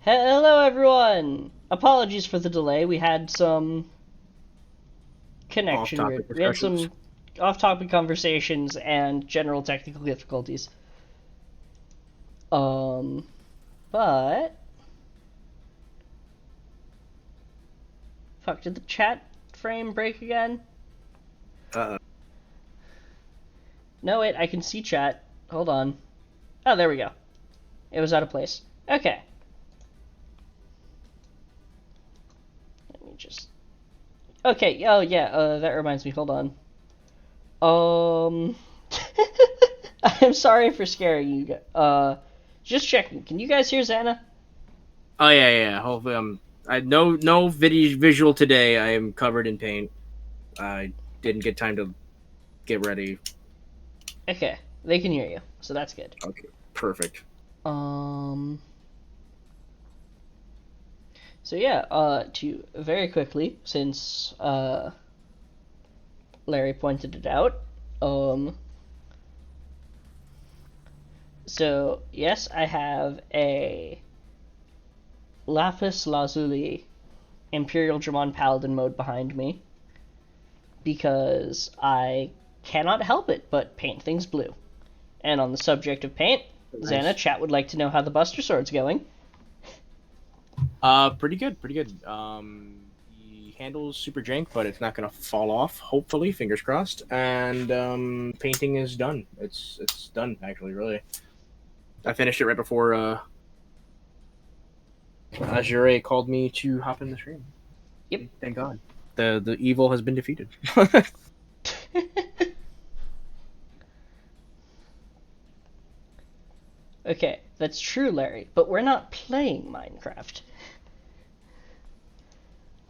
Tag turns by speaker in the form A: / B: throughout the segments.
A: Hello, everyone! Apologies for the delay. We had some connection weird.
B: Off-topic
A: We had
B: discussions.
A: some off-topic conversations and general technical difficulties. Um, but fuck, did the chat frame break again?
B: Uh,
A: No, wait, I can see chat. Hold on. Oh, there we go. It was out of place. Okay. Let me just. Okay. Oh yeah. That reminds me. Hold on. Um. I'm sorry for scaring you. Just checking. Can you guys hear Xana?
B: oh yeah. Hopefully, I no video visual today. I am covered in paint. I didn't get time to get ready.
A: Okay, they can hear you, so that's good.
B: Okay, perfect.
A: Um. So yeah. To very quickly, since Larry pointed it out. Um. So yes, I have a lapis lazuli Imperial Dramon Paladin mode behind me because I cannot help it but paint things blue. And on the subject of paint, Xana,
B: Nice.
A: chat would like to know how the Buster Sword's going.
B: Pretty good, pretty good. The handle's super jank, but it's not gonna fall off. Hopefully, fingers crossed. And painting is done. It's done actually. Really, I finished it right before Azure called me to hop in the stream.
A: Yep.
B: Thank God. The evil has been defeated.
A: Okay, that's true, Larry, but we're not playing Minecraft.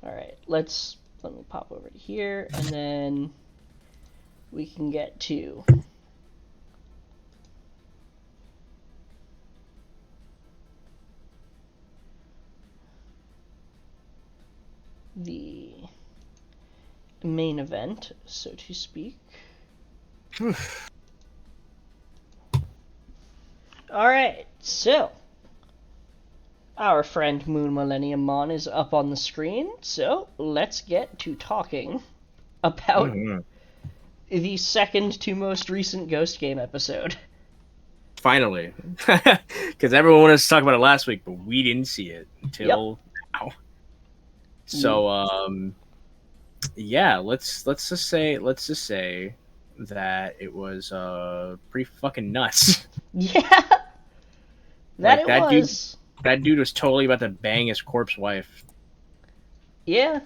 A: Alright, let me pop over to here, and then we can get to the main event, so to speak. Alright, so our friend Moon Millennium Mon is up on the screen, so let's get to talking about
B: Mhm.
A: the second to most recent Ghost Game episode.
B: Finally, because everyone wanted to talk about it last week, but we didn't see it
A: Yep.
B: until now. So, yeah, let's just say that it was pretty fucking nuts.
A: Yeah, that
B: Like
A: it
B: that dude,
A: was.
B: that dude was totally about to bang his corpse wife.
A: Yeah,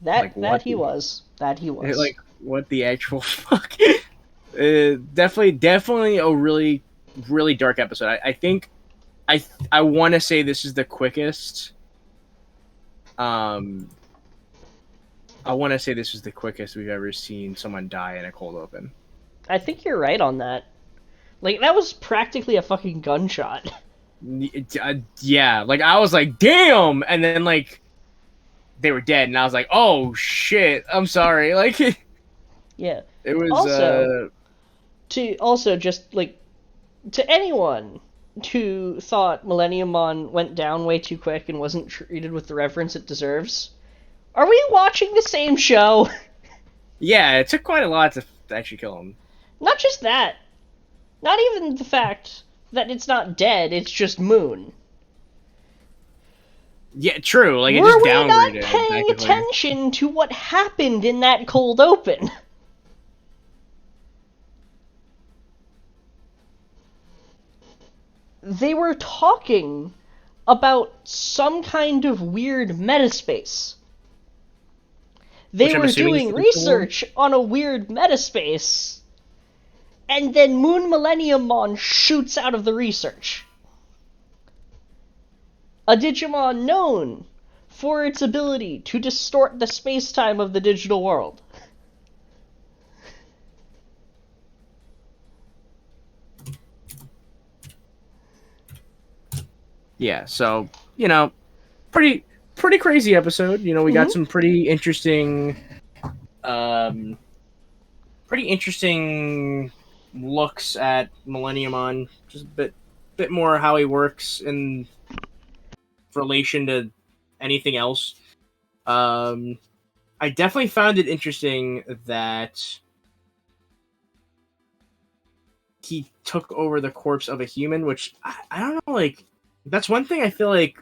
A: that
B: Like
A: that
B: what
A: he
B: the
A: was. That he was.
B: like what the actual fuck? Definitely a really dark episode. I think I want to say this is the quickest. Um, I want to say this is the quickest we've ever seen someone die in a cold open.
A: I think you're right on that. Like that was practically a fucking gunshot.
B: Yeah, like I was like, damn, and then like they were dead, and I was like, oh shit, I'm sorry. Like it
A: Yeah.
B: was
A: Also, to also just like to anyone who thought Millennium Mon went down way too quick and wasn't treated with the reverence it deserves, are we watching the same show?
B: yeah, it took quite a lot to actually kill him.
A: Not just that. Not even the fact that it's not dead, it's just Moon.
B: Yeah, true. Like it just
A: Were we not
B: downgraded
A: paying
B: effectively.
A: attention to what happened in that cold open? They were talking about some kind of weird metaspace. They
B: Which I'm
A: were
B: assuming is
A: doing
B: the control room.
A: research on a weird metaspace, and then Moon Millennium Mon shoots out of the research. A Digimon known for its ability to distort the space-time of the digital world.
B: Yeah, so pretty pretty crazy episode. We got
A: Mm-hmm.
B: some um, pretty interesting looks at Millennium on just a bit more how he works in relation to anything else. I definitely found it interesting that he took over the corpse of a human, which I don't know, like that's one thing I feel like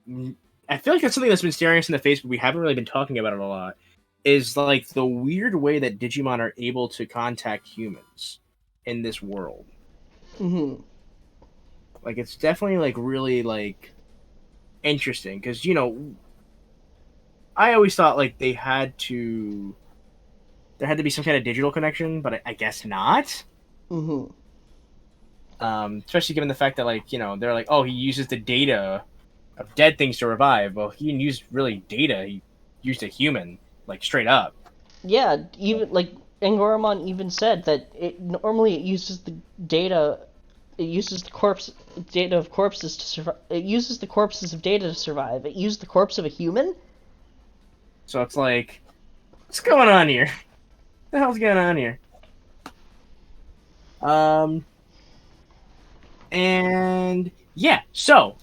B: that's something that's been staring us in the face, but we haven't really been talking about it a lot. Is like the weird way that Digimon are able to contact humans in this world.
A: Mm-hmm.
B: Like it's definitely like really like interesting because I always thought like there had to be some kind of digital connection, but I guess not.
A: Mm-hmm.
B: Especially given the fact that they're like, oh, he uses the data of dead things to revive. Well, he didn't use really data. He used a human, like straight up.
A: Yeah, even like Angoramon even said that it uses the data. It uses the corpse data of corpses to survive. It uses the corpses of data to survive. It used the corpse of a human.
B: So it's like, what's going on here? What the hell's going on here? Um, and yeah, so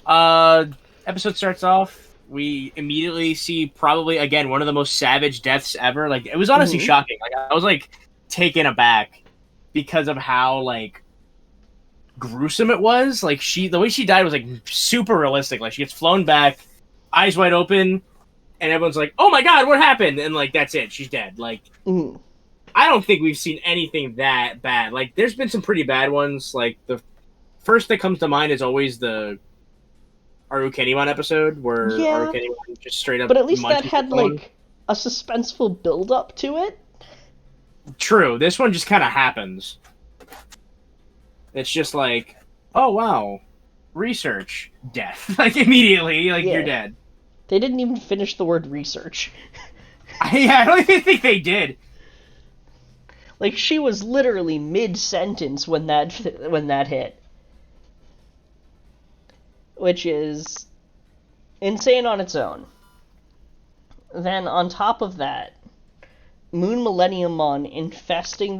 B: episode starts off. We immediately see probably again one of the most savage deaths ever. Like it was honestly
A: Mm-hmm.
B: shocking. Like I was like taken aback because of how like gruesome it was. Like the way she died was like super realistic. Like she gets flown back, eyes wide open, and everyone's like, "Oh my god, what happened?" And like that's it, she's dead. Like
A: Mm-hmm.
B: I don't think we've seen anything that bad. Like there's been some pretty bad ones. Like the first that comes to mind is always the Arukenimon episode where
A: Yeah,
B: Arukenimon just straight up
A: but at least that
B: munches
A: had
B: someone.
A: like a suspenseful build up to it.
B: True, this one just kind of happens. It's just like, oh wow, research, death, like immediately, like you're
A: Yeah,
B: dead.
A: they didn't even finish the word research.
B: I don't even think they did.
A: Like she was literally mid sentence when that hit, which is insane on its own. Then on top of that, Moon Millenniummon infecting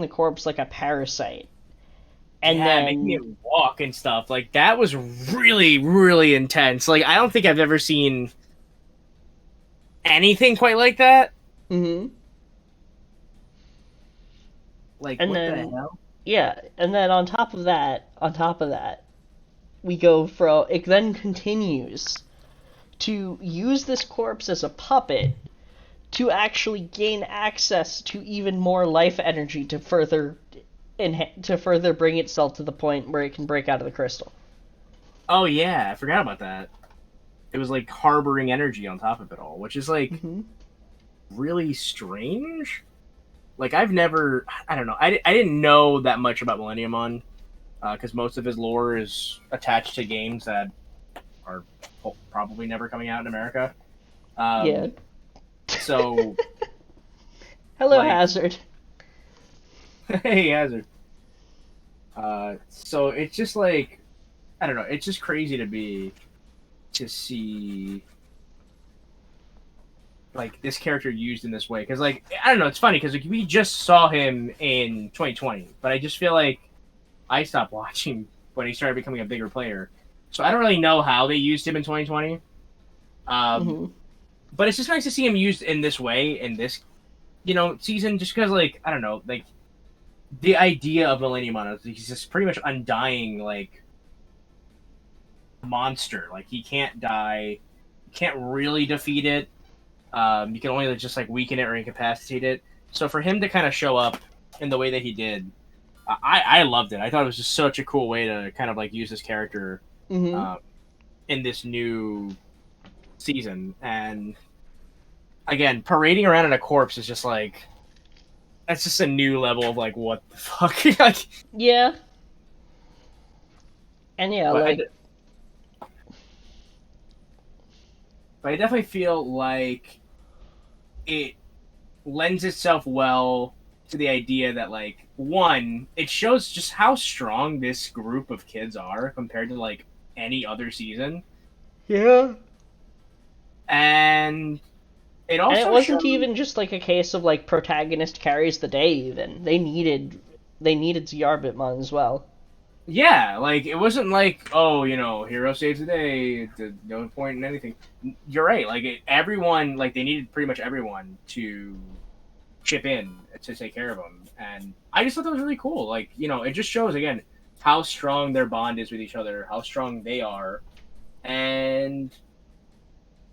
A: the corpse like a parasite, and
B: Yeah, making
A: then
B: it walk and stuff. Like that was really, really intense. Like I don't think I've ever seen anything quite like that.
A: mm-hmm.
B: Like
A: and
B: what the
A: then
B: hell?
A: yeah, and then on top of that, we go from it then continues to use this corpse as a puppet to actually gain access to even more life energy to further bring itself to the point where it can break out of the crystal.
B: Oh yeah, I forgot about that. It was like harboring energy on top of it all, which is like
A: Mm-hmm.
B: really strange. Like I've never, I don't know, I didn't know that much about Millenniumon because most of his lore is attached to games that are probably never coming out in America.
A: Yeah.
B: So
A: Hello,
B: like,
A: Hazard.
B: hey Hazard. So it's just like I don't know. It's just crazy to see like this character used in this way because like I don't know. It's funny because like, we just saw him in 2020, but I just feel like I stopped watching when he started becoming a bigger player. So I don't really know how they used him in 2020. Um,
A: Mm-hmm.
B: but it's just nice to see him used in this way in this season, just because like I don't know, like the idea of Millennium on he's just pretty much undying like monster. Like he can't die, you can't really defeat it. You can only just like weaken it or incapacitate it. So for him to kind of show up in the way that he did, I loved it. I thought it was just such a cool way to kind of like use this character
A: Mm-hmm.
B: um, in this new season. And again, parading around in a corpse is just like that's just a new level of like what the fuck. Like,
A: Yeah. And yeah,
B: but
A: like
B: I definitely feel like it lends itself well to the idea that like one, it shows just how strong this group of kids are compared to like any other season,
A: yeah.
B: and it
A: And it
B: also
A: wasn't
B: shows.
A: even just like a case of like protagonist carries the day. Even they needed Ziyarbitmon as well.
B: Yeah, like it wasn't like, oh, hero saves the day. No point in anything. You're right. Like everyone, like they needed pretty much everyone to chip in to take care of them, and I just thought that was really cool. Like it just shows again how strong their bond is with each other, how strong they are, and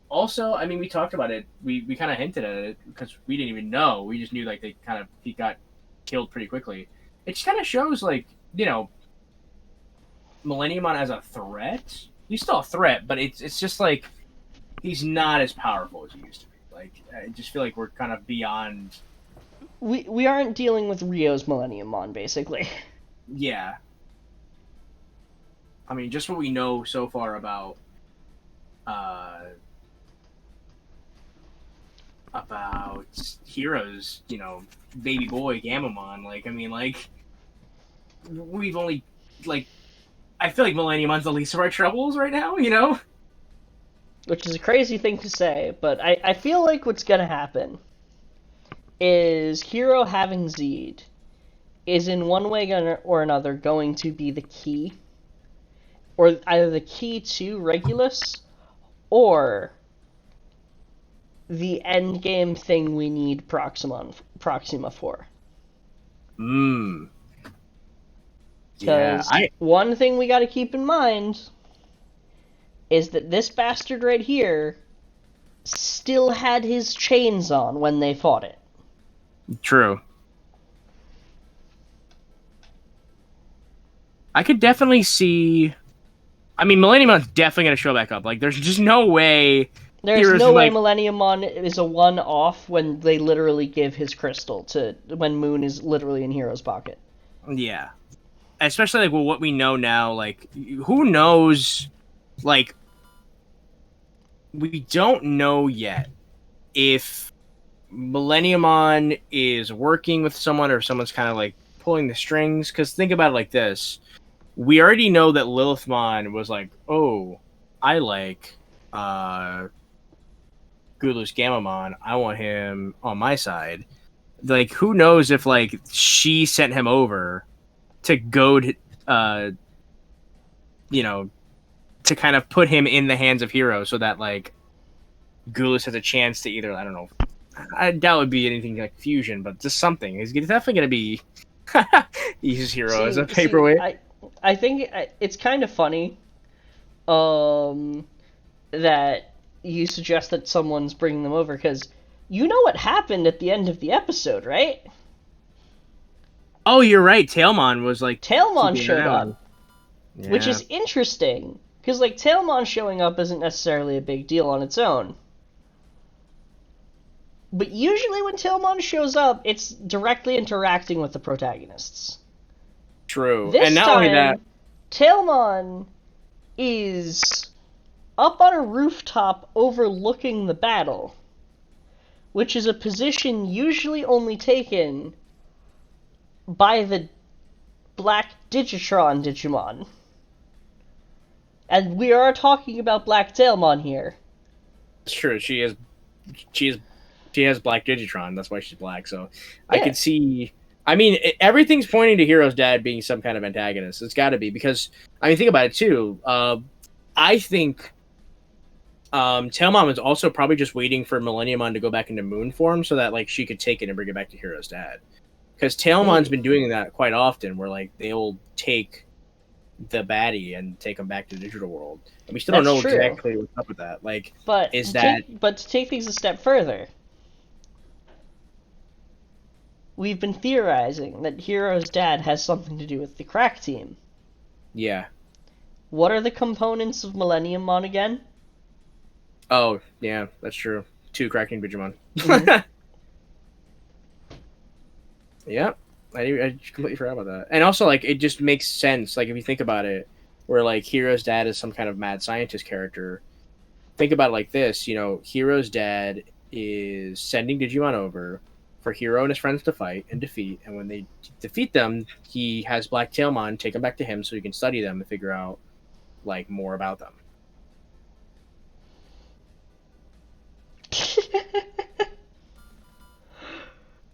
B: also, I mean, we talked about it. We kind of hinted at it because we didn't even know. We just knew like he got killed pretty quickly. It just kind of shows like Millenniumon as a threat. He's still a threat, but it's just like he's not as powerful as he used to be. Like I just feel like we're kind of beyond.
A: We aren't dealing with Rio's Millennium Mon, basically.
B: Yeah, I mean, just what we know so far uh about Heroes, baby boy Gamamon. Like I mean, like we've only like I feel like Millenniumon's the least of our troubles right now.
A: Which is a crazy thing to say, but I feel like what's gonna happen is Hero having Zed is in one way or another going to be the key, or either the key to Regulus, or the end game thing we need Proxima for.
B: Hmm. Yeah,
A: Because one thing we gotta keep in mind is that this bastard right here still had his chains on when they fought it.
B: True. I could definitely see. I mean, Millenniumon's definitely gonna show back up. Like, there's just no way.
A: There's
B: Heroes
A: no way
B: like,
A: Millennium Mon is a one-off when they literally give his crystal to when Moon is literally in Hero's pocket.
B: yeah, especially like what we know now. Like, who knows? Like, we don't know yet if Millenniumon is working with someone or if someone's kind of like pulling the strings. Because think about it like this: we already know that Lilithmon was like, "Oh, I like Gulus Gamamon. I want him on my side." Like, who knows if like she sent him over to goad, uh, to kind of put him in the hands of Hero, so that like Gulus has a chance to either, I don't know. I doubt it would be anything like fusion, but just something. He's definitely going to be use Hero as a
A: See,
B: paperweight.
A: I think it's kind of funny, that you suggest that someone's bringing them over because you know what happened at the end of the episode, right?
B: Oh, you're right. Tailmon was like
A: Tailmon
B: keeping an
A: showed
B: eye on
A: up,
B: him.
A: which
B: Yeah,
A: is interesting because like Tailmon showing up isn't necessarily a big deal on its own. But usually when Tailmon shows up, it's directly interacting with the protagonists.
B: true. And
A: This
B: not only that,
A: time, Tailmon is up on a rooftop overlooking the battle, which is a position usually only taken by the Black Digitron Digimon. And we are talking about Black Tailmon here.
B: it's true. She is she has black Digitron. That's why she's black. So I
A: Yeah,
B: could see. I mean, everything's pointing to Hero's dad being some kind of antagonist. It's got to be because I mean, think about it too. I think Tailmon was also probably just waiting for Millenniumon to go back into Moon form so that like she could take it and bring it back to Hero's dad. Because Tailmon's been doing that quite often, where like they'll take the baddie and take them back to the digital world. And we still don't
A: that's
B: know
A: true.
B: exactly what's up with that. Like,
A: But
B: is that
A: to take things a step further, we've been theorizing that Hero's dad has something to do with the crack team.
B: yeah?
A: What are the components of Millennium Mon again?
B: Oh, yeah, that's true. Two cracking Digimon.
A: Mm-hmm.
B: Yeah, I completely forgot about that. And also, like, it just makes sense. Like, if you think about it, where like Hero's dad is some kind of mad scientist character. Think about it like this: Hero's dad is sending Digimon over for Hero and his friends to fight and defeat. And when they defeat them, he has Black Tailmon take them back to him so he can study them and figure out like more about them.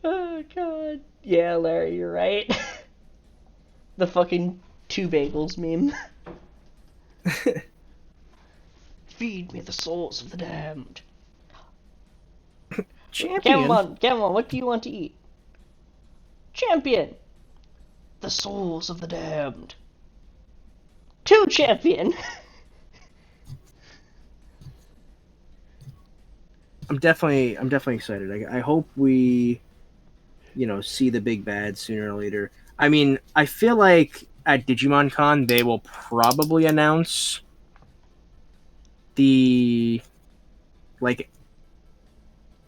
A: Oh god. Yeah, Larry, you're right. The fucking Two bagels meme. Feed me the souls of the damned.
B: Champion.
A: Gamon, what do you want to eat? Champion. The souls of the damned. Two champion.
B: I'm definitely excited. I hope we, see the big bad sooner or later. I mean, I feel like at Digimon Con they will probably announce the like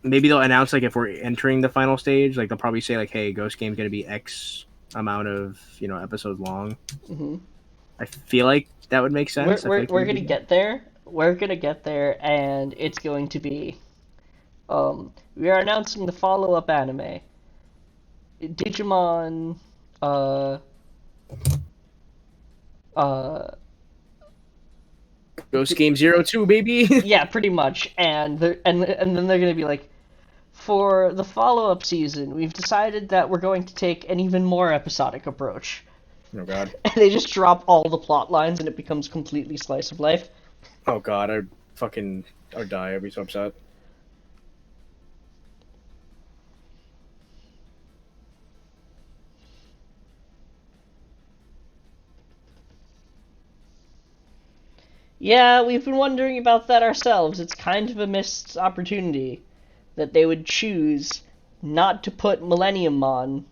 B: maybe they'll announce like if we're entering the final stage, like they'll probably say like, hey, Ghost Game's gonna be X amount of episodes long.
A: Mm-hmm.
B: I feel like that would make sense.
A: We're gonna get there. We're gonna get there, and it's going to be. We are announcing the follow-up anime, Digimon.
B: Ghost Game 02, baby.
A: Yeah, pretty much, and then they're gonna be like, for the follow-up season, we've decided that we're going to take an even more episodic approach.
B: Oh god.
A: And they just drop all the plot lines, and it becomes completely slice of life.
B: Oh god, I'd die. I'd be so upset.
A: Yeah, we've been wondering about that ourselves. It's kind of a missed opportunity that they would choose not to put Millenniummon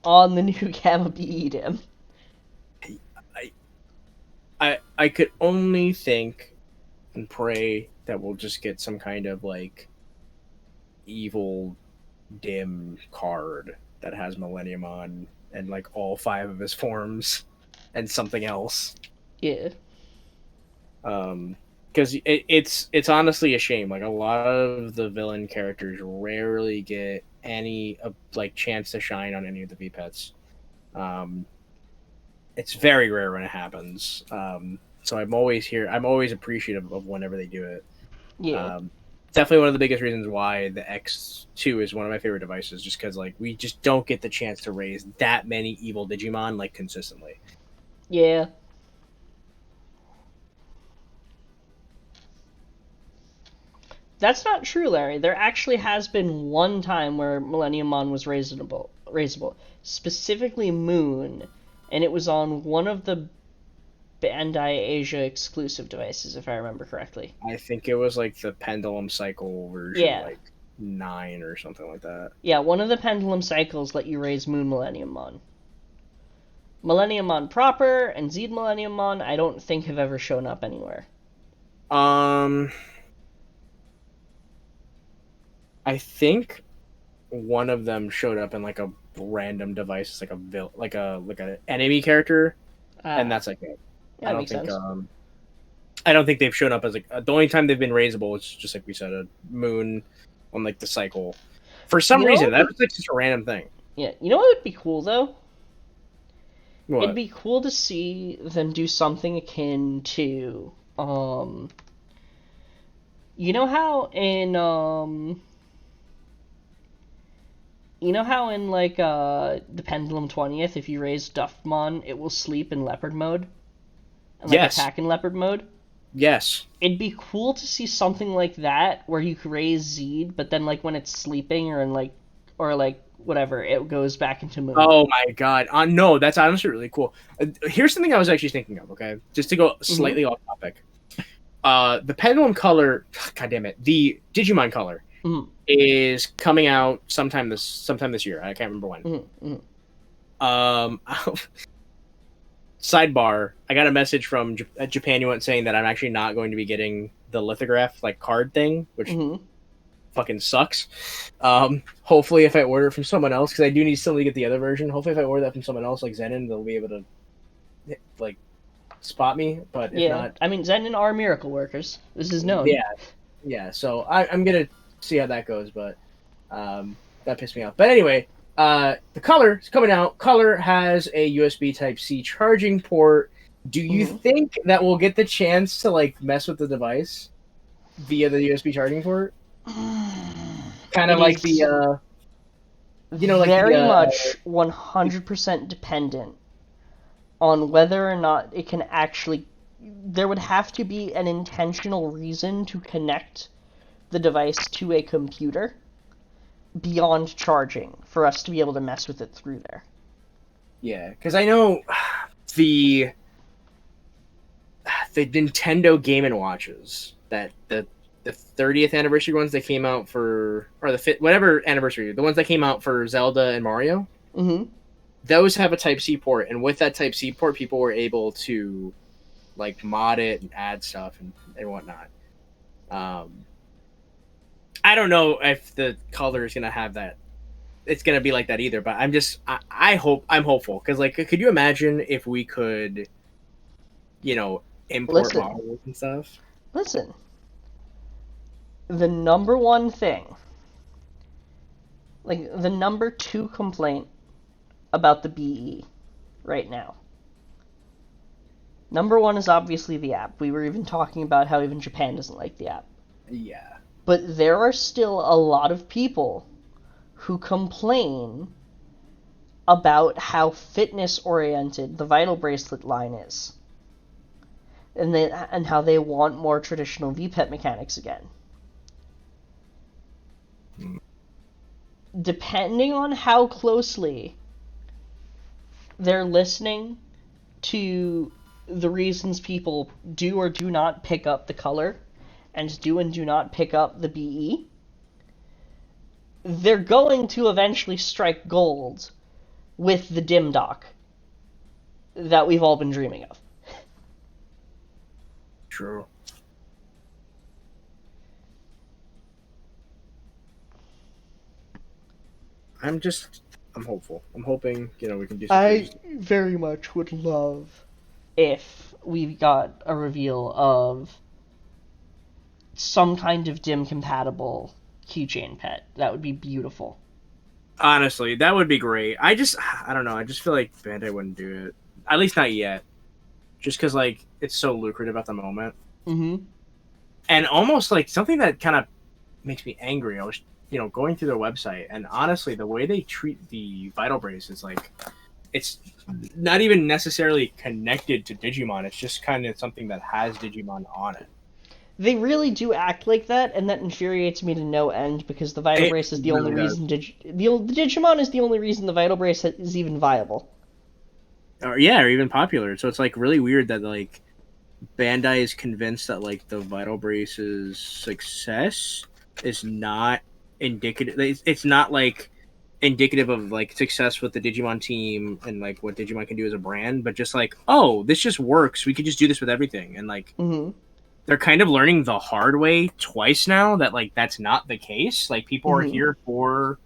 A: on the new Gamma Beedem.
B: I could only think and pray that we'll just get some kind of like evil dim card that has Millenniummon and like all 5 of his forms and something else.
A: Yeah.
B: Because it's honestly a shame. Like a lot of the villain characters rarely get any like chance to shine on any of the VPETs. It's very rare when it happens. So I'm always appreciative of whenever they do it.
A: Yeah.
B: Definitely one of the biggest reasons why the X2 is one of my favorite devices, just because like we just don't get the chance to raise that many evil Digimon like consistently.
A: Yeah. That's not true, Larry. There actually has been one time where Millenniummon was raisable. Specifically Moon, and it was on one of the Bandai Asia exclusive devices, if I remember correctly.
B: I think it was like the Pendulum Cycle version,
A: Yeah.
B: like 9 or something like that.
A: Yeah, one of the Pendulum Cycles let you raise Moon Millenniummon. Millenniummon proper and Zed Millenniummon I don't think have ever shown up anywhere.
B: I think one of them showed up in like a random device, like an enemy character, and that's like it.
A: Yeah,
B: I
A: that
B: don't
A: makes
B: think
A: sense.
B: I don't think they've shown up as like the only time they've been raisable is just like we said, a Moon on like the cycle. For some reason, that was like just a random thing.
A: Yeah, you know what would be cool though?
B: What?
A: It'd be cool to see them do something akin to you know how in like the Pendulum 20th, if you raise Duftmon, it will sleep in leopard mode? And like attack in leopard mode?
B: Yes.
A: It'd be cool to see something like that where you could raise Zed, but then like when it's sleeping or whatever, it goes back into Moon.
B: Oh my god. No, that's honestly really cool. Here's something I was actually thinking of, okay? Just to go slightly off topic. The Pendulum color, god damn it, the Digimon color is coming out sometime this year. I can't remember when. Sidebar, I got a message from Japan UN saying that I'm actually not going to be getting the lithograph like card thing, which fucking sucks. Hopefully if I order it from someone else, because I do still need to get the other version, hopefully if I order that from someone else like Zenin, they'll be able to like spot me, but if not...
A: I mean, Zenin are miracle workers. This is known.
B: Yeah, so I'm gonna see how that goes, but that pissed me off. But anyway, the Color is coming out. Color has a USB Type-C charging port. Do you think that we'll get the chance to like mess with the device via the USB charging port? Kind of like the
A: very much 100% dependent on whether or not it can actually. There would have to be an intentional reason to connect the device to a computer beyond charging for us to be able to mess with it through there.
B: Yeah, because I know the Nintendo Game and Watches, that the 30th anniversary ones that came out for, or the whatever anniversary, the ones that came out for Zelda and Mario, those have a Type C port, and with that Type C port, people were able to like mod it and add stuff and whatnot. I don't know if the color is gonna have that. It's gonna be like that either, but I'm hopeful, because like, could you imagine if we could, import models and stuff?
A: Listen, the number one thing, like the number two complaint about the BE right now. Number one is obviously the app. We were even talking about how even Japan doesn't like the app.
B: Yeah.
A: But there are still a lot of people who complain about how fitness-oriented the Vital Bracelet line is. And how they want more traditional VPET mechanics again. Depending on how closely they're listening to the reasons people do or do not pick up the color, and do not pick up the BE, they're going to eventually strike gold with the dim dock that we've all been dreaming of.
B: True. I'm hopeful. I'm hoping, we can do something.
A: I very much would love if we got a reveal of some kind of dim compatible keychain pet. That would be beautiful.
B: Honestly, that would be great. I don't know. I just feel like Bandai wouldn't do it. At least not yet. Just because, like, it's so lucrative at the moment. And almost, like, something that kind of makes me angry. I was, going through their website, and honestly, the way they treat the Vital Brace is, like, it's not even necessarily connected to Digimon. It's just kind of something that has Digimon on it.
A: They really do act like that, and that infuriates me to no end, because the Vital Brace is the only reason the Digimon is the only reason the Vital Brace is even viable.
B: Or even popular. So it's like really weird that like Bandai is convinced that like the Vital Brace's success is not indicative. It's not like indicative of like success with the Digimon team and like what Digimon can do as a brand, but just like, oh, this just works. We could just do this with everything, and like. They're kind of learning the hard way twice now that like that's not the case. Like people are here for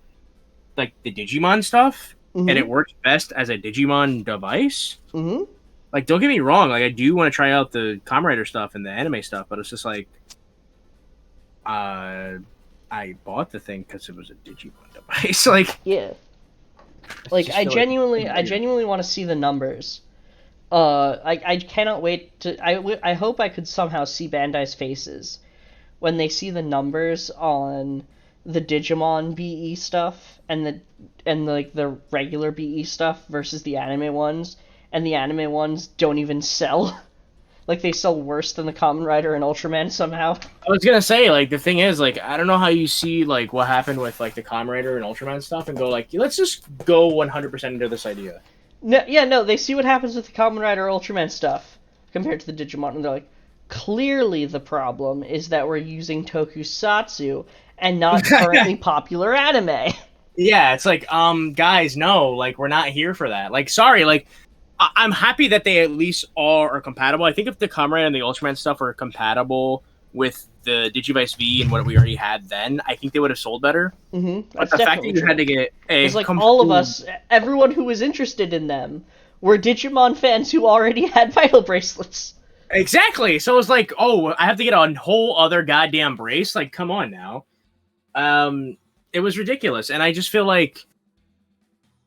B: like the Digimon stuff, and it works best as a Digimon device. Like, don't get me wrong, like I do want to try out the Kamen Rider stuff and the anime stuff, but it's just like I bought the thing because it was a Digimon device. Like,
A: yeah, like I genuinely want to see the numbers. I cannot wait to. I hope I could somehow see Bandai's faces when they see the numbers on the Digimon BE stuff and the regular BE stuff versus the anime ones, and the anime ones don't even sell. Like, they sell worse than the Kamen Rider and Ultraman somehow.
B: I was gonna say, like, the thing is, like, I don't know how you see like what happened with like the Kamen Rider and Ultraman stuff and go like, let's just go 100% into this idea.
A: No, they see what happens with the Kamen Rider Ultraman stuff compared to the Digimon, and they're like, clearly the problem is that we're using tokusatsu and not currently popular anime.
B: Yeah, it's like, guys, no, like, we're not here for that. Like, sorry, like, I'm happy that they at least are compatible. I think if the Kamen Rider and the Ultraman stuff were compatible with the Digivice V and what we already had then, I think they would have sold better. But the fact that you had to get a...
A: It's like all of us, everyone who was interested in them, were Digimon fans who already had Vital Bracelets.
B: Exactly! So it's like, oh, I have to get a whole other goddamn brace? Like, come on now. It was ridiculous. And I just feel like,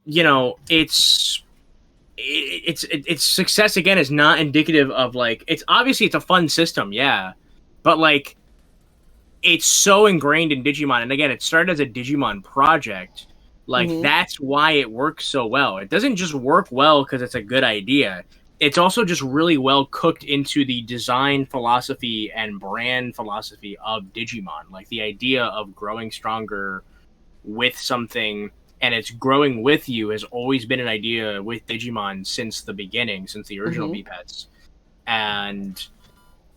B: it's success, again, is not indicative of, like... It's obviously, it's a fun system, yeah. But, like... It's so ingrained in Digimon, and again, it started as a Digimon project, Like,
A: Mhm.
B: that's why it works so well. It doesn't just work well because it's a good idea. It's also just really well cooked into the design philosophy and brand philosophy of Digimon. Like, the idea of growing stronger with something and it's growing with you has always been an idea with Digimon since the beginning, since the original
A: Mhm.
B: V-Pets. And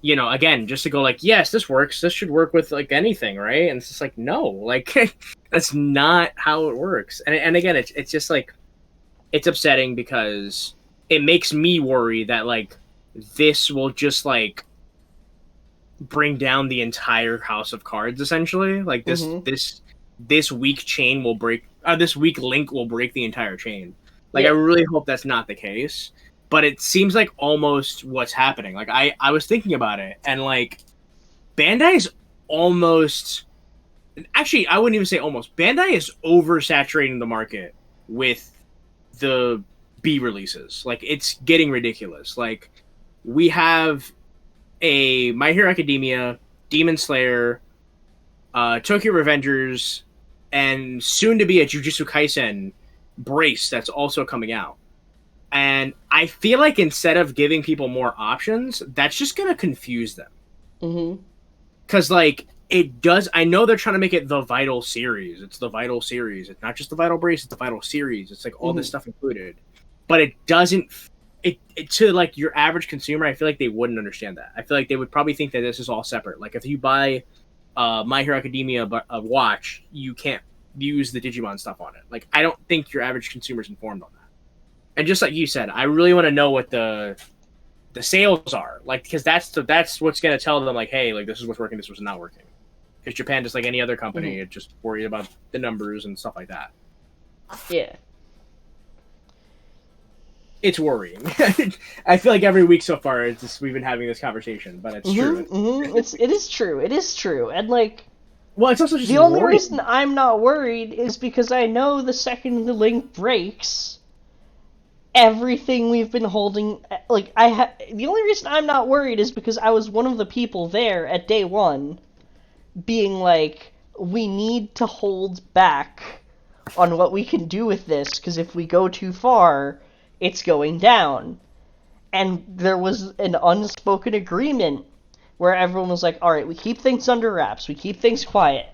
B: again, just to go like, yes, this works. This should work with like anything, right? And it's just like, no, like that's not how it works. And again, it's just like it's upsetting because it makes me worry that like this will just like bring down the entire house of cards essentially. Like
A: Mhm.
B: this weak chain will break. This weak link will break the entire chain. Like I
A: Yeah.
B: really hope that's not the case. But it seems like almost what's happening. Like I was thinking about it, and like Bandai's almost actually I wouldn't even say almost. Bandai is oversaturating the market with the B releases. Like it's getting ridiculous. Like we have a My Hero Academia, Demon Slayer, Tokyo Revengers, and soon to be a Jujutsu Kaisen brace that's also coming out. And I feel like instead of giving people more options, that's just gonna confuse them.
A: Mhm.
B: Because like it does, I know they're trying to make it the Vital series. It's the Vital series. It's not just the Vital brace. It's the Vital series. It's like all this
A: Mhm.
B: stuff included, but it doesn't. It to like your average consumer, I feel like they wouldn't understand that. I feel like they would probably think that this is all separate. Like if you buy My Hero Academia watch, you can't use the Digimon stuff on it. Like I don't think your average consumer's informed on that. And just like you said, I really want to know what the sales are, like because that's what's gonna tell them like, hey, like this is what's working, this was not working. Because Japan, just like any other company,
A: Mhm.
B: it just worried about the numbers and stuff like that.
A: Yeah.
B: It's worrying. I feel like every week so far, it's just we've been having this conversation, but it's true.
A: Mhm. Mhm. It is true. It is true. And like
B: Well, it's also just
A: the only
B: worrying.
A: reason I'm not worried is because I know the second the link breaks, everything we've been holding like the only reason I'm not worried is because I was one of the people there at day 1 being like we need to hold back on what we can do with this because if we go too far it's going down. And there was an unspoken agreement where everyone was like, all right, we keep things under wraps, we keep things quiet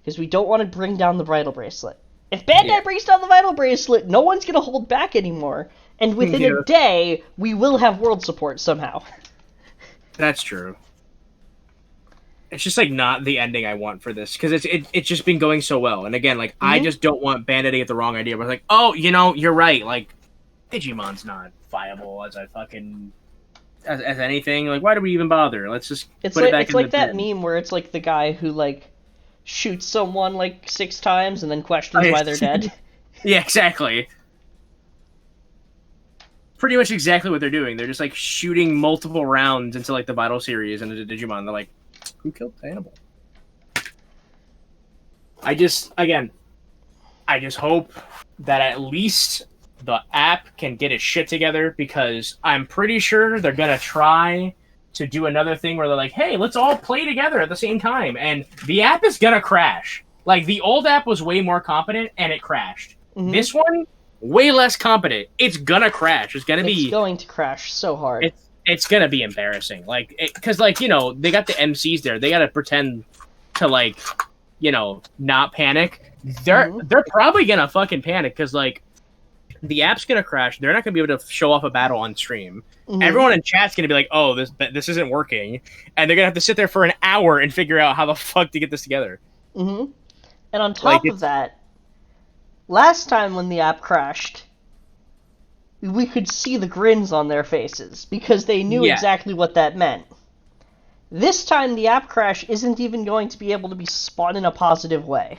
A: because we don't want to bring down the Vital Bracelet. If
B: Yeah,
A: Bandai brings down the Vital Bracelet, no one's going to hold back anymore. And within a
B: yeah,
A: day, we will have world support somehow.
B: that's true. It's just like not the ending I want for this because it's just been going so well. And again, like I
A: Mm-hmm.
B: just don't want Bandit to get the wrong idea. But like, oh, you're right. Like Digimon's not viable as a fucking as anything. Like, why do we even bother? Let's just put it back
A: It's
B: in the
A: like that
B: bin.
A: meme where it's like the guy who like shoots someone like 6 times and then
B: Oh,
A: questions
B: yeah.
A: why they're dead.
B: Yeah, exactly. Pretty much exactly what they're doing. They're just like shooting multiple rounds into like the Vital series and into Digimon. They're like, who killed Hannibal? Again, I just hope that at least the app can get its shit together because I'm pretty sure they're gonna try to do another thing where they're like, hey, let's all play together at the same time. And the app is gonna crash. Like the old app was way more competent and it crashed.
A: Mm-hmm.
B: This one, way less competent. It's gonna crash.
A: It's going to crash so hard.
B: It's gonna be embarrassing. Like, because like they got the MCs there. They gotta pretend to like not panic.
A: Mm-hmm.
B: They're probably gonna fucking panic because like the app's gonna crash. They're not gonna be able to show off a battle on stream.
A: Mm-hmm.
B: Everyone in chat's gonna be like, "Oh, this isn't working," and they're gonna have to sit there for an hour and figure out how the fuck to get this together.
A: Mm-hmm. And on
B: Like
A: top of
B: it's
A: that, last time when the app crashed, we could see the grins on their faces because they knew
B: yeah,
A: exactly what that meant. This time, the app crash isn't even going to be able to be spun in a positive way.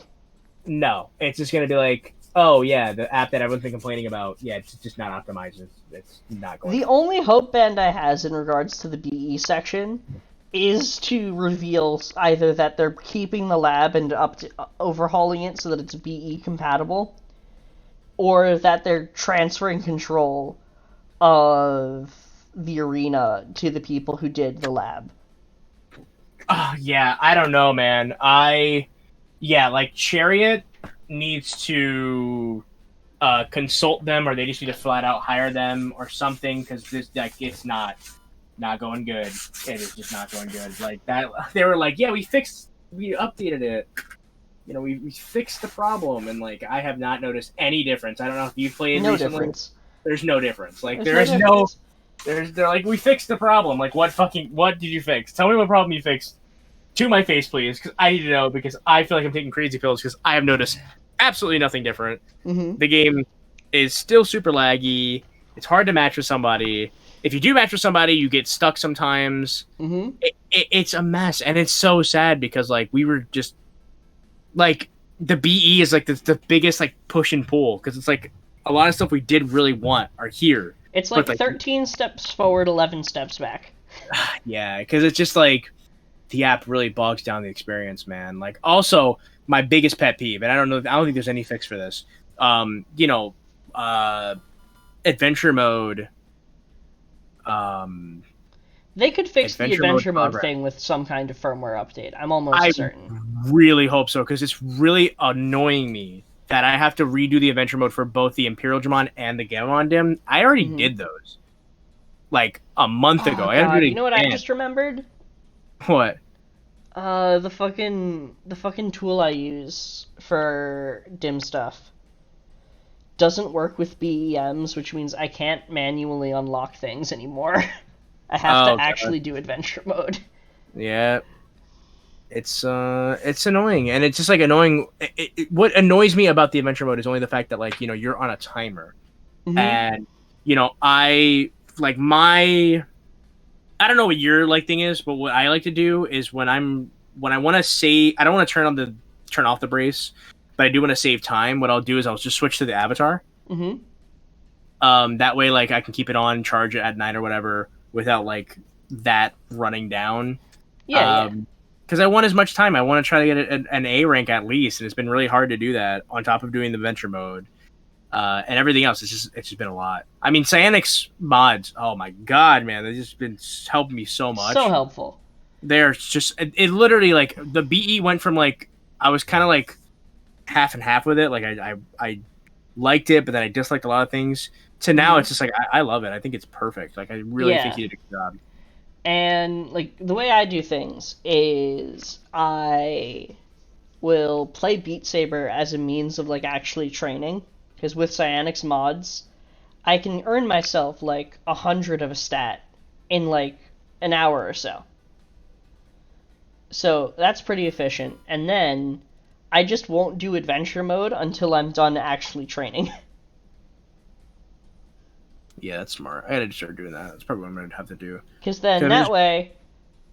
B: no, it's just gonna be like, "Oh yeah, the app that everyone's been complaining about, yeah, it's just not optimized. It's not going
A: The
B: well."
A: only hope Bandai has in regards to the BE section is to reveal either that they're keeping the lab and overhauling it so that it's BE compatible, or that they're transferring control of the arena to the people who did the lab.
B: Oh yeah, I don't know, man. Yeah, like Chariot. needs to consult them, or they just need to flat out hire them or something, because this like it's not going good. It is just not going good. Like that, they were like, yeah, we updated it. You know, we fixed the problem, and like I have not noticed any difference. I don't know if you played
A: No
B: recently.
A: difference.
B: There's no difference. Like
A: There's no difference.
B: they're like, we fixed the problem. Like what did you fix? Tell me what problem you fixed to my face, please, because I need to know, because I feel like I'm taking crazy pills, because I have noticed absolutely nothing different.
A: Mm-hmm.
B: The game is still super laggy. It's hard to match with somebody. If you do match with somebody, you get stuck sometimes.
A: Mm-hmm.
B: It's a mess, and it's so sad, because like we were just like the BE is like the biggest like push and pull, because it's like a lot of stuff we did really want are here.
A: It's like 13 steps forward, 11 steps back.
B: Yeah, because it's just like the app really bogs down the experience, man. Like also my biggest pet peeve, and I don't think there's any fix for this. You know, adventure mode.
A: They could fix the adventure mode
B: progress
A: thing with some kind of firmware update. I'm almost certain.
B: Really hope so, because it's really annoying me that I have to redo the adventure mode for both the Imperial Dramon and the Gamon Dim. I already did those like a month ago. I
A: God, you know what I just remembered?
B: What?
A: The fucking tool I use for dim stuff doesn't work with BEMs, which means I can't manually unlock things anymore. I have to actually do adventure mode.
B: Yeah. It's annoying, and it's just like annoying. What annoys me about the adventure mode is only the fact that like, you know, you're on a timer, and you know, I don't know what your like thing is, but what I like to do is when I want to save, I don't want to turn off the brace, but I do want to save time. What I'll do is I'll just switch to the avatar. That way, like I can keep it on, charge it at night or whatever, without like that running down.
A: Yeah.
B: Because I want as much time. I want to try to get an A rank at least, and it's been really hard to do that on top of doing the adventure mode. And everything else, it's just been a lot. I mean, Cyanix mods, oh my god, man, they've just been helping me so much.
A: So helpful.
B: They're just, it literally, like, the BE went from, like, I was kind of, like, half and half with it. Like, I liked it, but then I disliked a lot of things. To now, it's just, like, I love it. I think it's perfect. Like, I really think you did a good job.
A: And, like, the way I do things is I will play Beat Saber as a means of, like, actually training. Because with Cyanix mods, I can earn myself, like, 100 of a stat in, like, an hour or so. So that's pretty efficient. And then I just won't do adventure mode until I'm done actually training.
B: Yeah, that's smart. I gotta start doing that. That's probably what I'm gonna have to do.
A: Because then that way,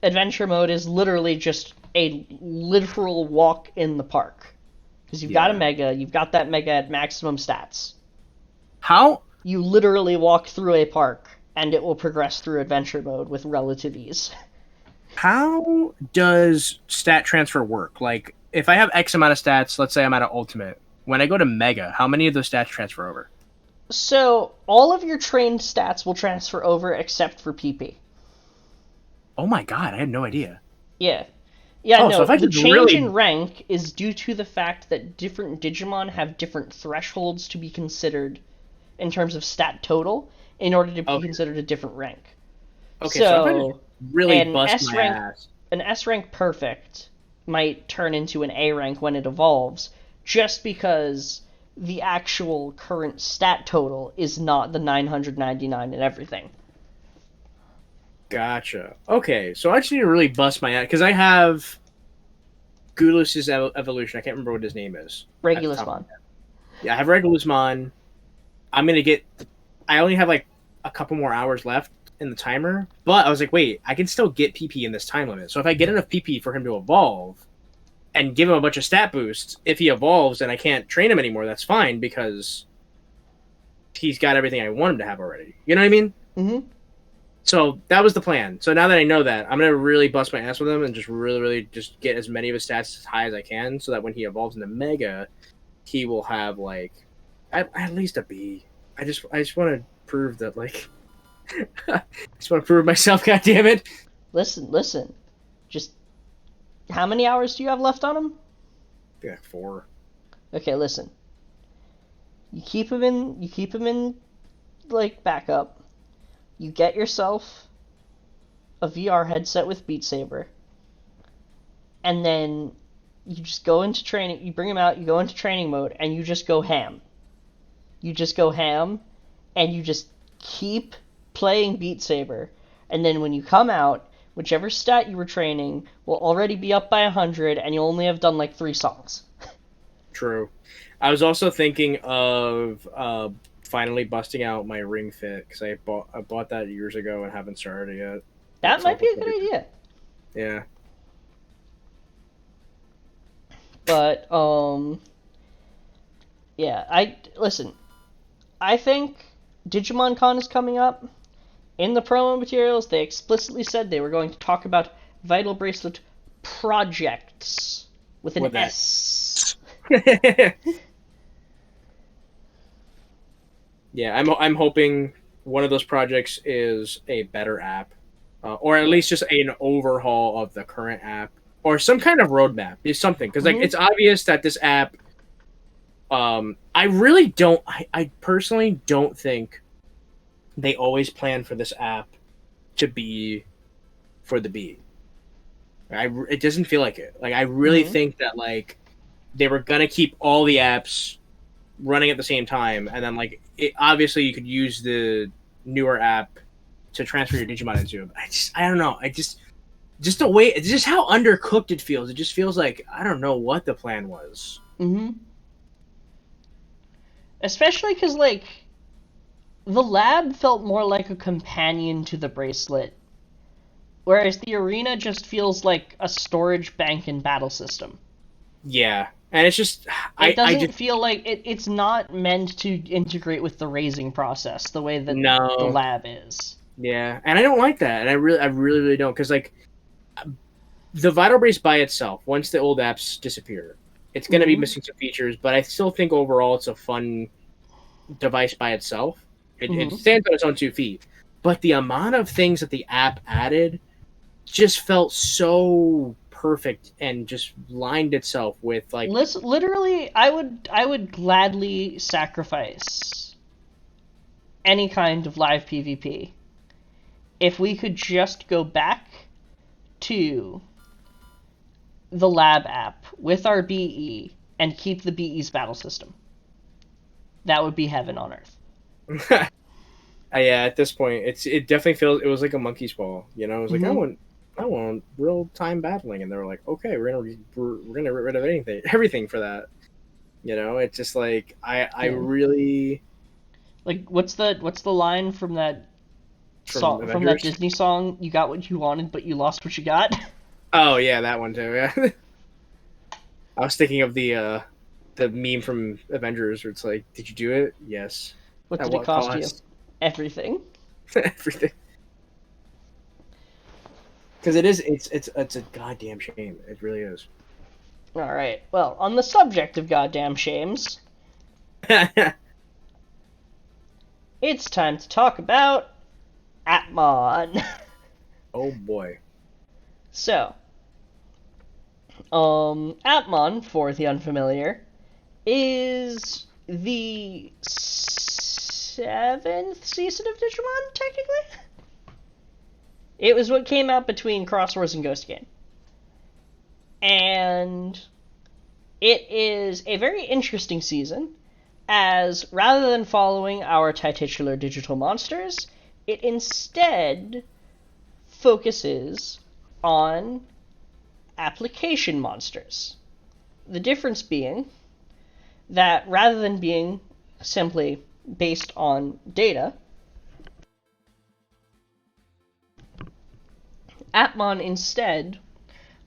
A: adventure mode is literally just a literal walk in the park. Because you've got a mega, you've got that mega at maximum stats.
B: How?
A: You literally walk through a park, and it will progress through adventure mode with relative ease.
B: How does stat transfer work? Like, if I have X amount of stats, let's say I'm at an ultimate, when I go to mega, how many of those stats transfer over?
A: So, all of your trained stats will transfer over except for PP.
B: Oh my god, I had no idea.
A: Yeah. Yeah, no,
B: so
A: the change in rank is due to the fact that different Digimon have different thresholds to be considered in terms of stat total in order to be considered a different rank.
B: Okay, so if I just really bust my ass.
A: An S rank perfect might turn into an A rank when it evolves, just because the actual current stat total is not the 999 and everything.
B: Gotcha. Okay, so I just need to really bust my ass, because I have Gulus's evolution. I can't remember what his name is.
A: Regulusmon.
B: Yeah, I have Regulusmon. I'm going to get... I only have, like, a couple more hours left in the timer, but I was like, wait, I can still get PP in this time limit. So if I get enough PP for him to evolve and give him a bunch of stat boosts, if he evolves and I can't train him anymore, that's fine, because he's got everything I want him to have already. You know what I mean?
A: Mm-hmm.
B: So that was the plan. So now that I know that, I'm going to really bust my ass with him and just really just get as many of his stats as high as I can, so that when he evolves into Mega, he will have, like, at least a B. I just want to prove that, like... I just want to prove myself, goddammit.
A: Listen. Just... How many hours do you have left on him?
B: Yeah, 4.
A: Okay, listen. You keep them in like backup. You get yourself a VR headset with Beat Saber, and then you just go into training. You bring them out. You go into training mode, and you just go ham. You just go ham, and you just keep playing Beat Saber. And then when you come out, whichever stat you were training will already be up by 100, and you'll only have done like 3 songs.
B: True. I was also thinking of finally busting out my Ring Fit because I bought that years ago and haven't started it yet.
A: That
B: That's
A: might be
B: also
A: a good idea.
B: yeah.
A: But yeah, I listen. I think Digimon Con is coming up. In the promo materials, they explicitly said they were going to talk about Vital Bracelet projects with an
B: With that.
A: S.
B: Yeah, I'm hoping one of those projects is a better app, or at
A: Yeah.
B: least just an overhaul of the current app, or some kind of roadmap. Is something because like
A: Mm-hmm.
B: it's obvious that this app. I really don't. I personally don't think they always plan for this app to be for the B. It doesn't feel like it. Like I really
A: Mm-hmm.
B: think that like they were gonna keep all the apps running at the same time, and then like obviously you could use the newer app to transfer your Digimon into. I don't know. Just the way, just how undercooked it feels. It just feels like I don't know what the plan was.
A: Mm-hmm. Especially because like the lab felt more like a companion to the bracelet, whereas the arena just feels like a storage bank and battle system.
B: Yeah, and it's just
A: It
B: I
A: doesn't
B: just
A: feel like it's not meant to integrate with the raising process the way that the
B: no.
A: lab is.
B: Yeah, and I don't like that, and I really don't because like the Vital Brace by itself, once the old apps disappear, it's going to be
A: Mm-hmm.
B: missing some features, but I still think overall it's a fun device by itself. It
A: Mm-hmm.
B: stands on its own 2 feet. But the amount of things that the app added just felt so perfect and just lined itself with like
A: Literally, I would gladly sacrifice any kind of live PvP if we could just go back to the lab app with our BE and keep the BE's battle system. That would be heaven on earth.
B: yeah, at this point it definitely feels it was like a monkey's paw, you know. It was like
A: Mm-hmm.
B: I want real time battling, and they were like, okay, we're gonna get rid of everything for that. You know, it's just like I
A: Yeah.
B: really
A: Like what's the line from that
B: from
A: song from that
B: Avengers.
A: Disney song? You got what you wanted, but you lost what you got.
B: Oh yeah, that one too. Yeah, I was thinking of the meme from Avengers where it's like, did you do it? Yes.
A: What
B: At
A: did it
B: what
A: cost you?
B: cost?
A: Everything.
B: Everything. Because it's a goddamn shame. It really is.
A: All right. Well, on the subject of goddamn shames, it's time to talk about Atmon.
B: Oh boy.
A: So, Atmon, for the unfamiliar, is the seventh season of Digimon, technically. It was what came out between Crosswords and Ghost Game. And it is a very interesting season, as rather than following our titular digital monsters, it instead focuses on application monsters. The difference being that rather than being simply based on data, Atmon instead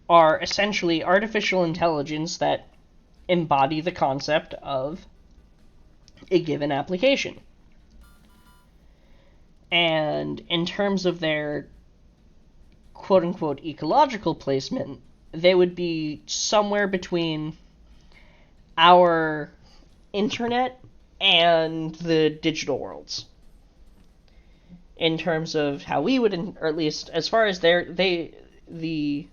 A: are essentially artificial intelligence that embody the concept of a given application. And in terms of their quote unquote ecological placement, they would be somewhere between our internet and the digital worlds in terms of how we would, or at least as far as the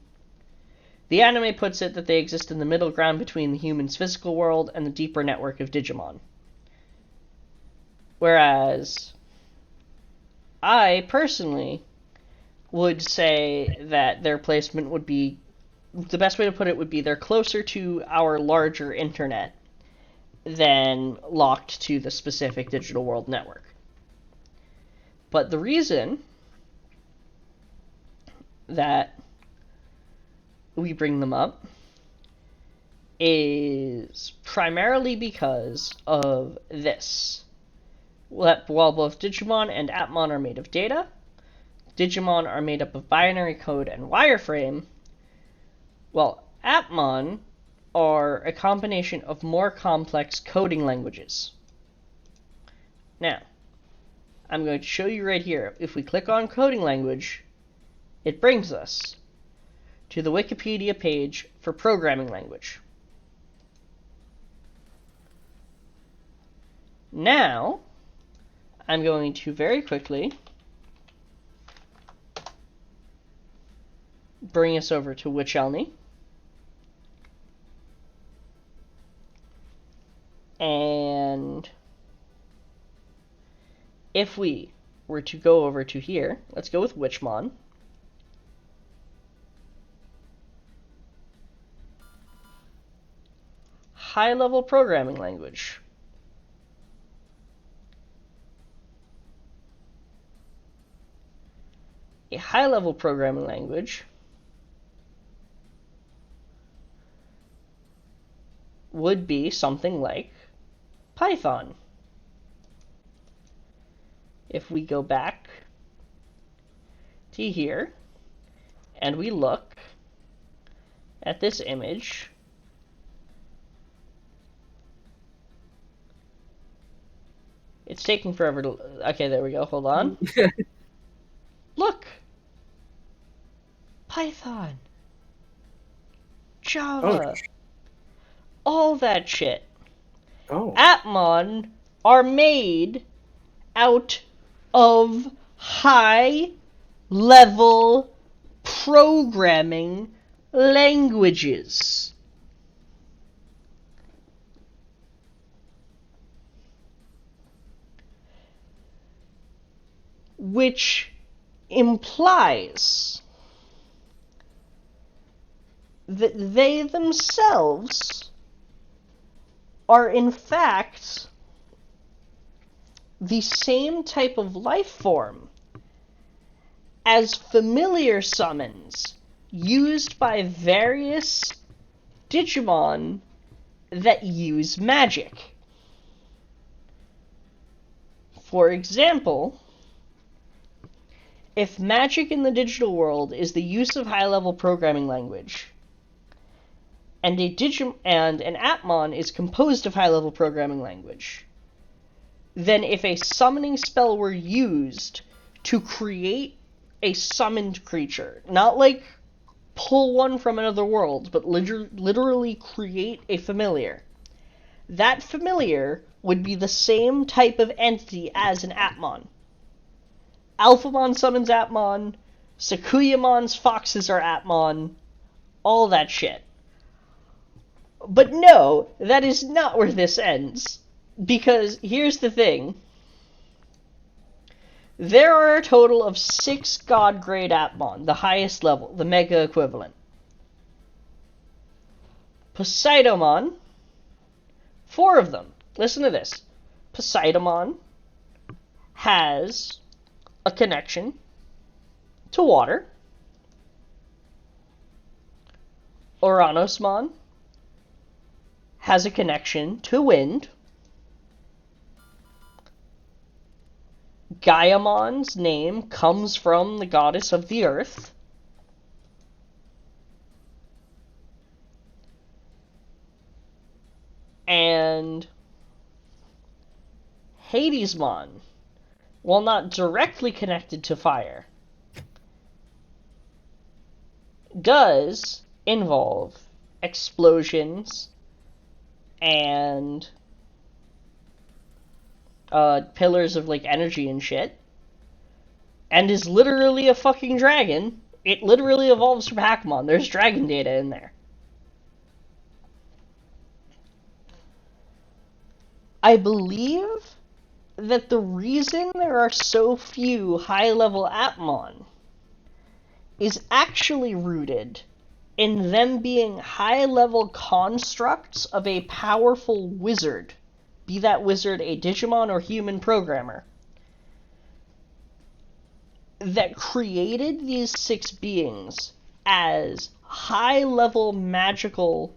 A: The anime puts it that they exist in the middle ground between the human's physical world and the deeper network of Digimon. Whereas I personally would say that their placement would be, the best way to put it would be they're closer to our larger internet than locked to the specific digital world network. But the reason that we bring them up is primarily because of this. While both Digimon and Atmon are made of data, Digimon are made up of binary code and wireframe, while Atmon are a combination of more complex coding languages. Now, I'm going to show you right here. If we click on coding language, it brings us to the Wikipedia page for programming language. Now, I'm going to very quickly bring us over to Wichelny. And if we were to go over to here, let's go with Witchmon. High-level programming language. A high-level programming language would be something like Python. If we go back to here and we look at this image, it's taking forever to... Okay, there we go. Hold on. Look! Python. Java. All that shit. Atmon are made out of high-level programming languages. Which implies that they themselves are in fact the same type of life form as familiar summons used by various Digimon that use magic. For example, if magic in the digital world is the use of high-level programming language, and an Atmon is composed of high-level programming language, then if a summoning spell were used to create a summoned creature, not like pull one from another world, but literally create a familiar, that familiar would be the same type of entity as an Atmon. Alphamon summons Atmon, Sakuyamon's foxes are Atmon, all that shit. But no, that is not where this ends. Because here's the thing. There are a total of 6 God-grade Atmon, the highest level, the Mega equivalent. Poseidomon, 4 of them. Listen to this. Poseidomon has a connection to water. Uranosmon has a connection to wind. Gaiamon's name comes from the goddess of the earth. And Hadesmon, while not directly connected to fire, does involve explosions and pillars of like energy and shit, and is literally a fucking dragon It literally evolves from Hackmon. There's dragon data in there. I believe that the reason there are so few high-level Atmon is actually rooted in them being high-level constructs of a powerful wizard, be that wizard a Digimon or human programmer, that created these 6 beings as high-level magical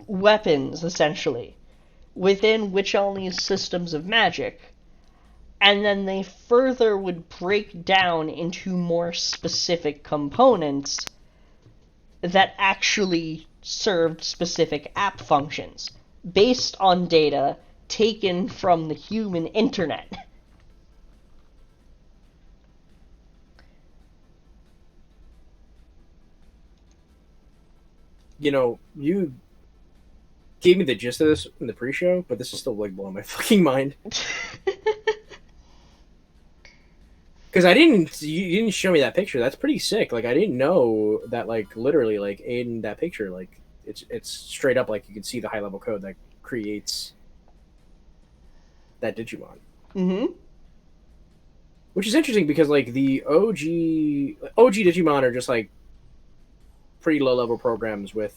A: weapons, essentially, within Witch-Only's systems of magic, and then they further would break down into more specific components that actually served specific app functions, based on data taken from the human internet.
B: You gave me the gist of this in the pre-show, but this is still like blowing my fucking mind. Because you didn't show me that picture. That's pretty sick. Like I didn't know that. Like literally, like in that picture, like it's straight up. Like you can see the high level code that creates that Digimon.
A: Mm-hmm.
B: Which is interesting because like the OG Digimon are just like pretty low level programs with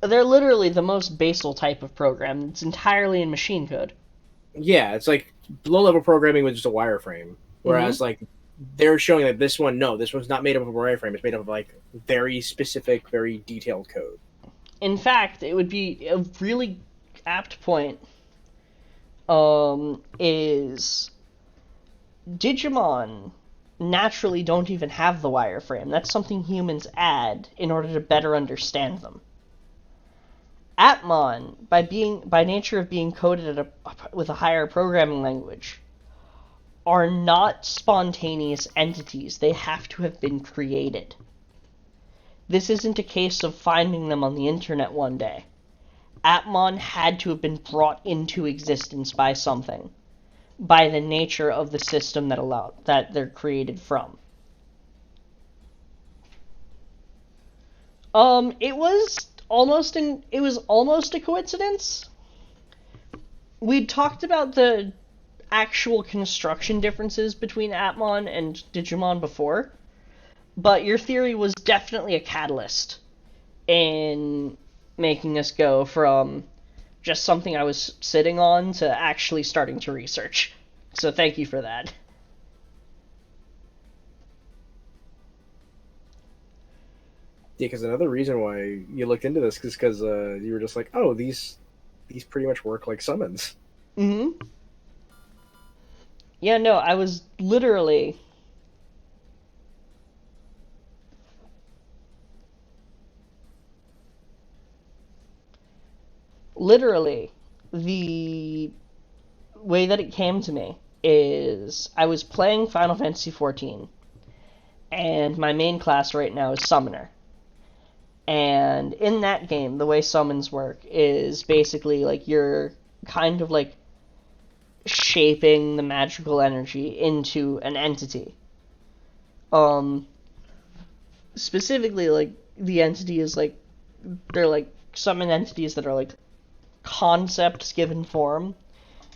A: They're literally the most basal type of program. It's entirely in machine code.
B: yeah, it's like low level programming with just a wireframe.
A: Mm-hmm.
B: Whereas like they're showing that this one, no, this one's not made up of a wireframe. It's made up of like very specific, very detailed code.
A: In fact, it would be a really apt point. Is Digimon naturally don't even have the wireframe. That's something humans add in order to better understand them. Atmon, by nature of being coded with a higher programming language, are not spontaneous entities. They have to have been created. This isn't a case of finding them on the internet one day. Atmon had to have been brought into existence by something, by the nature of the system that they're created from. It was almost a coincidence. We talked about the actual construction differences between Atmon and Digimon before, but your theory was definitely a catalyst in making us go from just something I was sitting on to actually starting to research. So thank you for that.
B: Yeah, because another reason why you looked into this is because you were just like, oh, these pretty much work like summons.
A: Mm-hmm. Yeah, no, I was literally, the way that it came to me is I was playing Final Fantasy XIV, and my main class right now is Summoner. And in that game, the way summons work is basically like you're kind of like shaping the magical energy into an entity. Um, Specifically, like the entity is like they're like summon entities that are like concepts given form,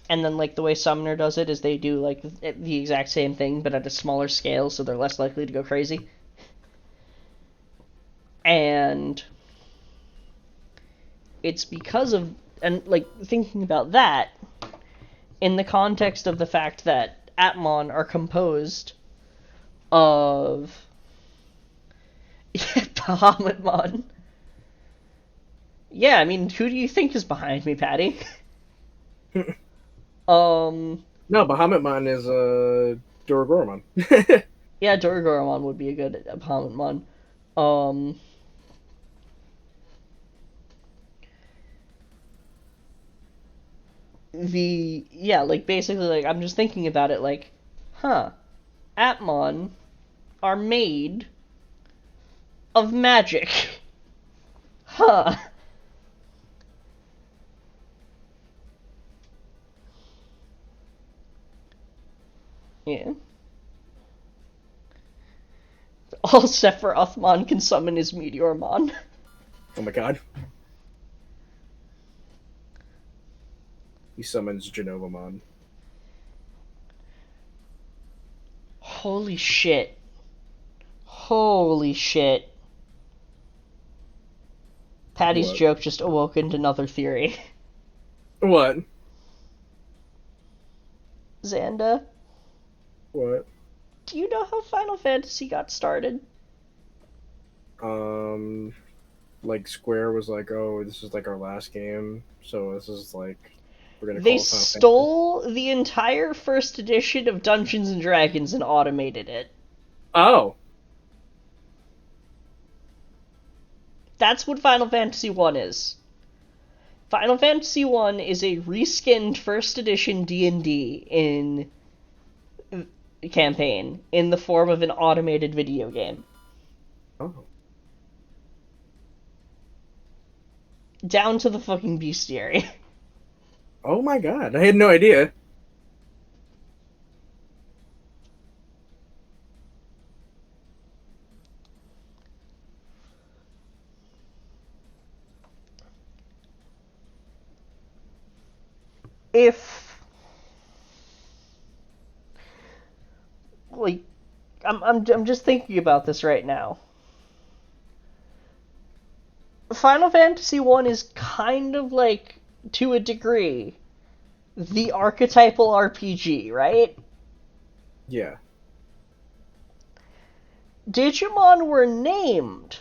A: and then like the way Summoner does it is they do like the exact same thing but at a smaller scale, so they're less likely to go crazy. And it's because of and like thinking about that in the context of the fact that Atmon are composed of Bahamutmon. Yeah, I mean, who do you think is behind me, Patty? um,
B: No, Bahamutmon is Dorogoromon.
A: yeah, Dorogoromon would be a good Bahamutmon. Um, like basically, like I'm just thinking about it, like, huh, Atmon are made of magic, huh? Yeah. All Sephirothmon can summon is Meteormon.
B: Oh my god. He summons Genovamon.
A: Holy shit. Holy shit. Patty's
B: What?
A: joke just awokened another theory.
B: What?
A: Xanda,
B: What?
A: do you know how Final Fantasy got started?
B: Like Square was like, oh, this is like our last game, so this is like we're gonna
A: They
B: call it Final Fantasy.
A: stole the entire first edition of Dungeons and Dragons and automated it.
B: Oh,
A: That's what Final Fantasy 1 is. Final Fantasy 1 is a reskinned first edition D&D in campaign in the form of an automated video game.
B: oh,
A: Down to the fucking bestiary.
B: oh my god! I had no idea.
A: If like I'm just thinking about this right now. Final Fantasy 1 is kind of like, to a degree, the archetypal RPG, right?
B: Yeah.
A: Digimon were named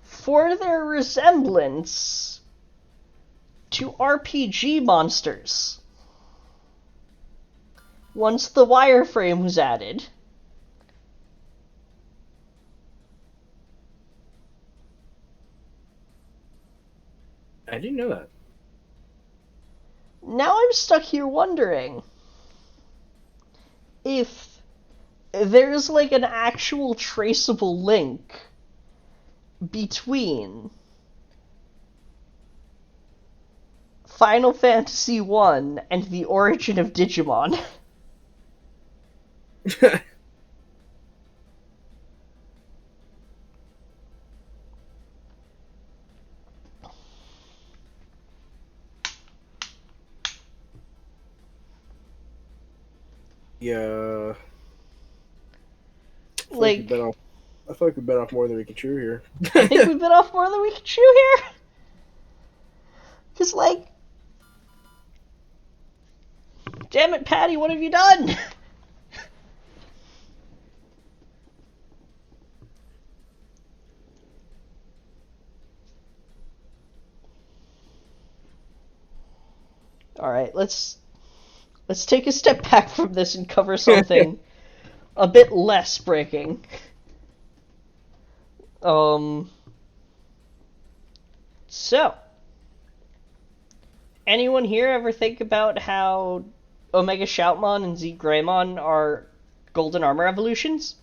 A: for their resemblance to RPG monsters once the wireframe was added.
B: I didn't know that.
A: Now I'm stuck here wondering if there's like an actual traceable link between Final Fantasy 1 and the origin of Digimon.
B: Yeah.
A: Like,
B: I feel like we bit off more than we can chew here.
A: I think we've been off more than we can chew here. Because, like, damn it, Patty, what have you done? Alright, let's take a step back from this and cover something a bit less breaking. So, anyone here ever think about how Omega Shoutmon and Z Greymon are golden armor evolutions?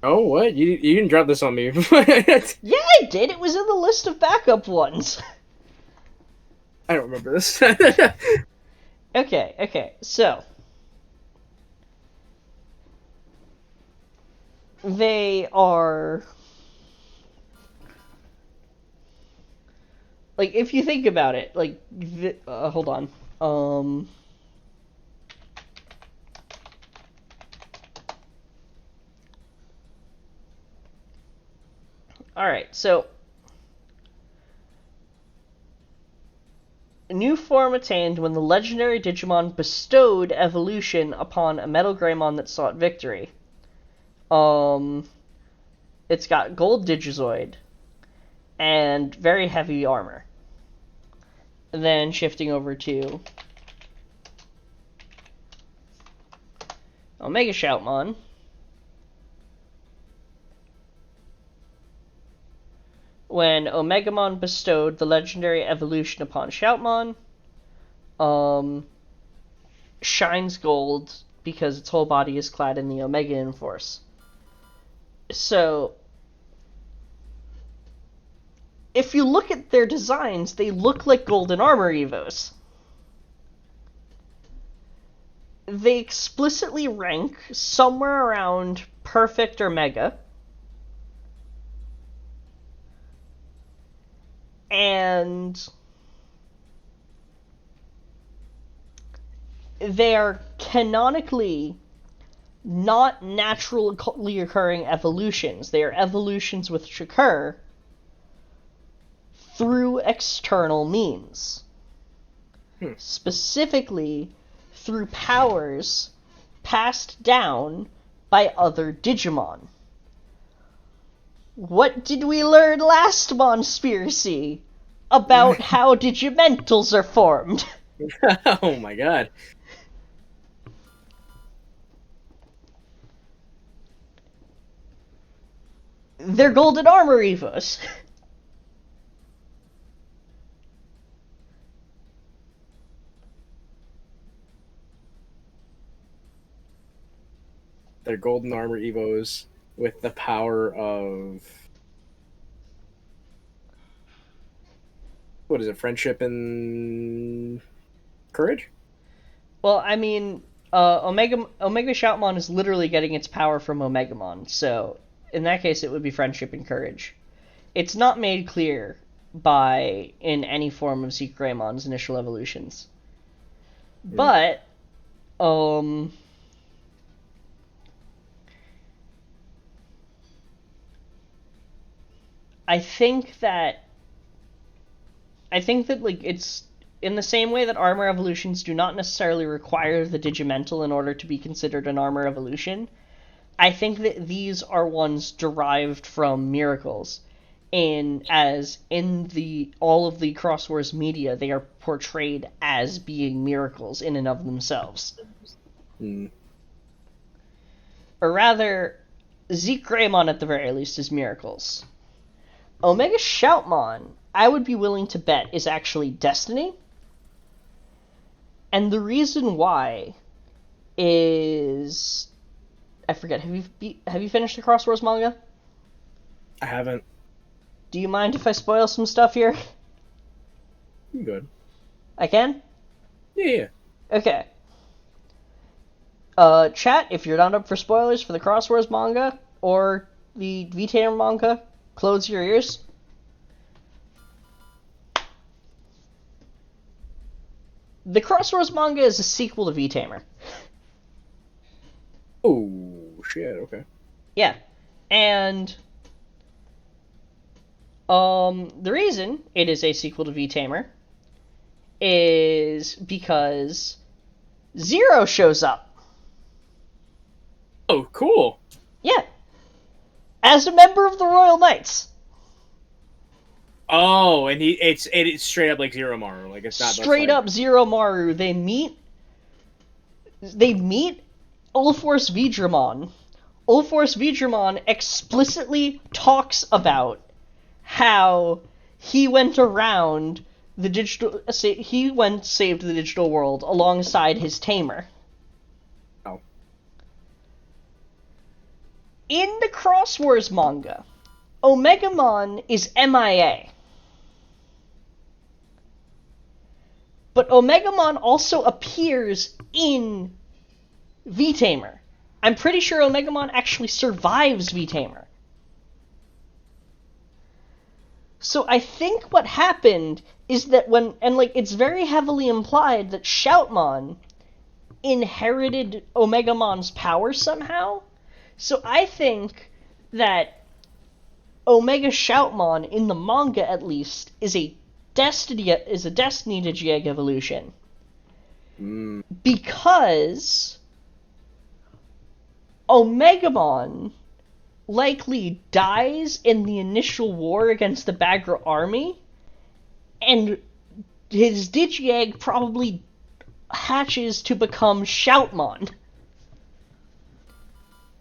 B: Oh, what? You didn't drop this on me.
A: Yeah, I did. It was in the list of backup ones.
B: I don't remember this.
A: Okay, so they are like, if you think about it, like, hold on. Alright, so a new form attained when the legendary Digimon bestowed evolution upon a Metal Greymon that sought victory. It's got gold Digizoid and very heavy armor. And then shifting over to Omega Shoutmon. When Omegamon bestowed the legendary evolution upon Shoutmon, shines gold because its whole body is clad in the Omegan Force. So, if you look at their designs, they look like golden armor evos. they explicitly rank somewhere around perfect or mega. And they are canonically not naturally occurring evolutions. They are evolutions which occur through external means. Specifically, through powers passed down by other Digimon. What did we learn last Monspiracy about how Digimentals are formed?
B: Oh my god.
A: They're golden armor Evos.
B: They're golden armor Evos with the power of, what is it, friendship and courage?
A: Well, I mean, Omega Shoutmon is literally getting its power from Omegamon, so in that case it would be friendship and courage. It's not made clear in any form of Zeke Greymon's initial evolutions. But, I think that like it's in the same way that armor evolutions do not necessarily require the Digimental in order to be considered an armor evolution. I think that these are ones derived from miracles. As in all of the Cross Wars media, they are portrayed as being miracles in and of themselves. Or rather, Zeke Greymon at the very least is miracles. Omega Shoutmon, I would be willing to bet, is actually Destiny. And the reason why is, I forget. Have you finished the Cross Wars manga?
B: I haven't.
A: Do you mind if I spoil some stuff here?
B: Good.
A: I can?
B: Yeah.
A: Okay. Chat, if you're not up for spoilers for the Cross Wars manga or the V-Tamer manga, close your ears. The Cross Wars manga is a sequel to V-Tamer.
B: Oh, shit, okay.
A: Yeah. And the reason it is a sequel to V-Tamer is because Zero shows up.
B: Oh, cool.
A: Yeah. As a member of the Royal Knights.
B: Oh, and it's straight up like Zero Maru, like it's not
A: straight up Zero Maru. They meet Ulforce Vidramon. Ulforce Vidramon explicitly talks about how he went around the digital. Saved the digital world alongside his tamer.
B: Oh.
A: In the Cross Wars manga, Omegamon is MIA. But Omegamon also appears in V-Tamer. I'm pretty sure Omegamon actually survives V-Tamer. So I think what happened is that it's very heavily implied that Shoutmon inherited Omegamon's power somehow. So I think that Omega Shoutmon, in the manga at least, is a Destiny Digiegg evolution. Because Omegamon likely dies in the initial war against the Bagra army, and his Digiegg probably hatches to become Shoutmon.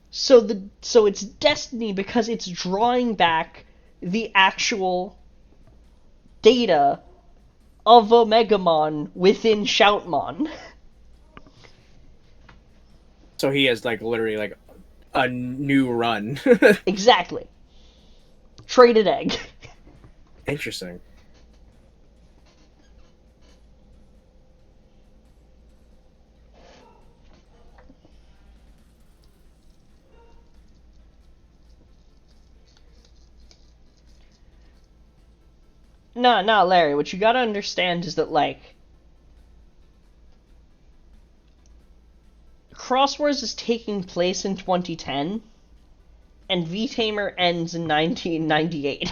A: So it's Destiny because it's drawing back the actual data of Omegamon within Shoutmon.
B: So he has literally a new run.
A: Exactly. Traded egg.
B: Interesting.
A: No, Larry. What you gotta understand is that like Cross Wars is taking place in 2010, and V Tamer ends in 1998.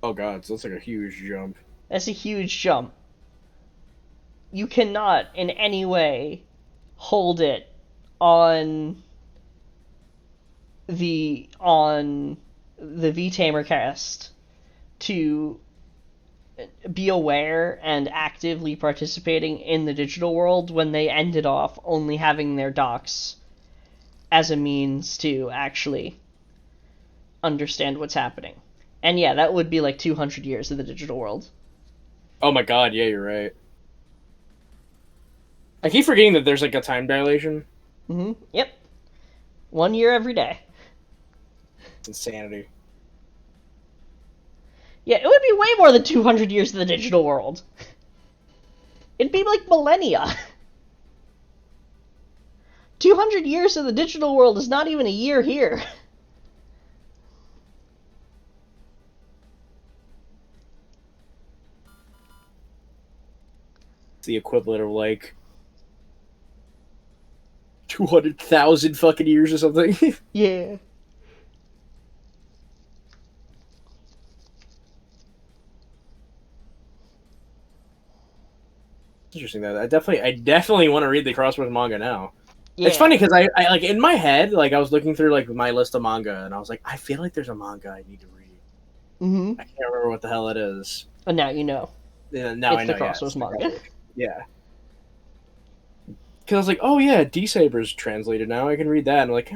B: Oh god, so that's like a huge jump.
A: That's a huge jump. You cannot in any way hold it on the V Tamer cast to be aware and actively participating in the digital world when they ended off only having their docs as a means to actually understand what's happening. And yeah, that would be like 200 years of the digital world.
B: Oh my god, yeah, you're right. I keep forgetting that there's like a time dilation.
A: Yep. 1 year every day.
B: It's insanity.
A: Yeah, it would be way more than 200 years of the digital world. It'd be like millennia. 200 years of the digital world is not even a year here.
B: It's the equivalent of like 200,000 fucking years or something.
A: Yeah.
B: Interesting though. I definitely want to read the Crosswords manga now.
A: Yeah.
B: It's funny because I like in my head, like I was looking through like my list of manga, and I was like, I feel like there's a manga I need to read. I can't remember what the hell it is.
A: But now you know.
B: Yeah, now
A: It's
B: I know.
A: the Crosswords manga.
B: Yeah. Because I was like, oh yeah, D Saber's translated now. I can read that. And I'm like,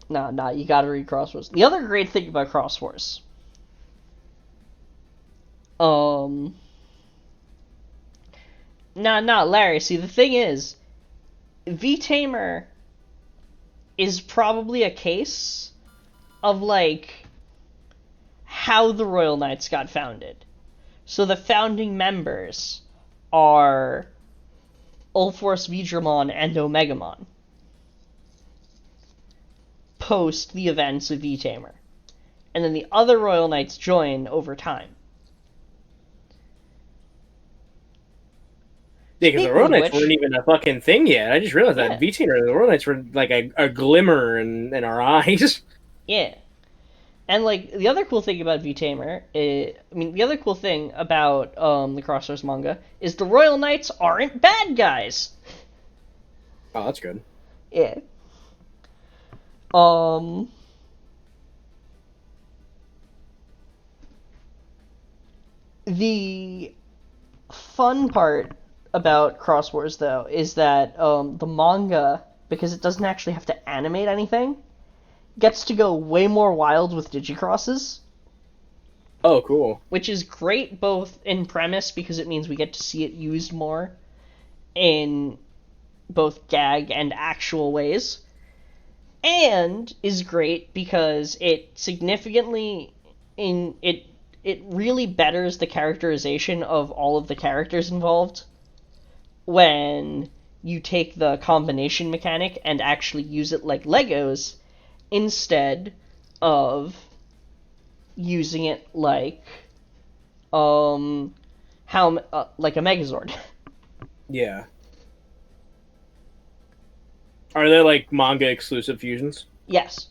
A: Nah, you gotta read Crosswords. The other great thing about Crosswords, Larry. See, the thing is, V Tamer is probably a case of like how the Royal Knights got founded. So the founding members are Ulforce, Vidramon, and Omegamon. Post the events of V Tamer. And then the other Royal Knights join over time.
B: yeah, because the Royal Knights weren't even a fucking thing yet. I just realized that V Tamer, the Royal Knights were like a glimmer in our eyes.
A: Yeah. And like the other cool thing about V Tamer, the other cool thing about the Crosswords manga is the Royal Knights aren't bad guys.
B: Oh, that's good.
A: Yeah. The fun part about Crosswords though is that the manga, because it doesn't actually have to animate anything, gets to go way more wild with digicrosses.
B: Oh, cool.
A: Which is great both in premise because it means we get to see it used more in both gag and actual ways, and is great because it significantly it really betters the characterization of all of the characters involved when you take the combination mechanic and actually use it like Legos instead of using it like like a Megazord.
B: Yeah. Are there like manga exclusive fusions?
A: Yes.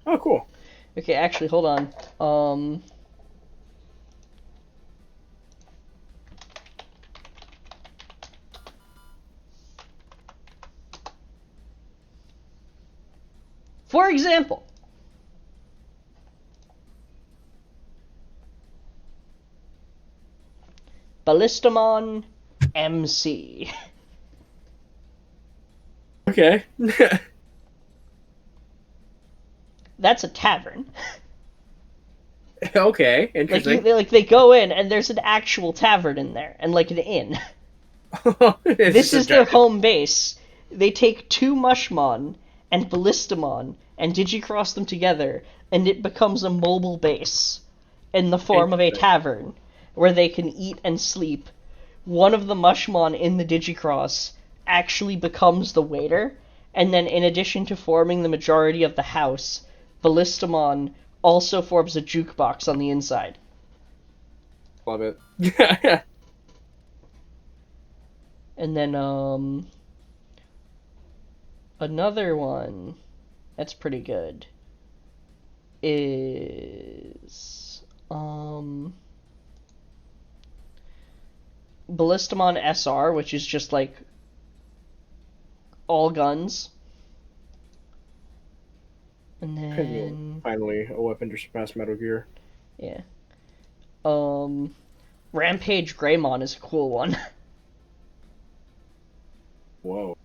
B: Oh, cool.
A: Okay, actually, hold on. For example, Ballistamon MC.
B: Okay.
A: That's a tavern.
B: Okay, interesting.
A: They go in and there's an actual tavern in there and like an inn. This is their home base. They take two Mushmon and Ballistamon and digicross them together, and it becomes a mobile base in the form of a tavern where they can eat and sleep. One of the Mushmon in the digicross actually becomes the waiter, and then in addition to forming the majority of the house, Ballistamon also forms a jukebox on the inside.
B: Love it.
A: And then another one that's pretty good is Ballistamon SR, which is just like all guns. And then
B: Finally, a weapon to surpass Metal Gear.
A: yeah. Rampage Greymon is a cool one.
B: Whoa.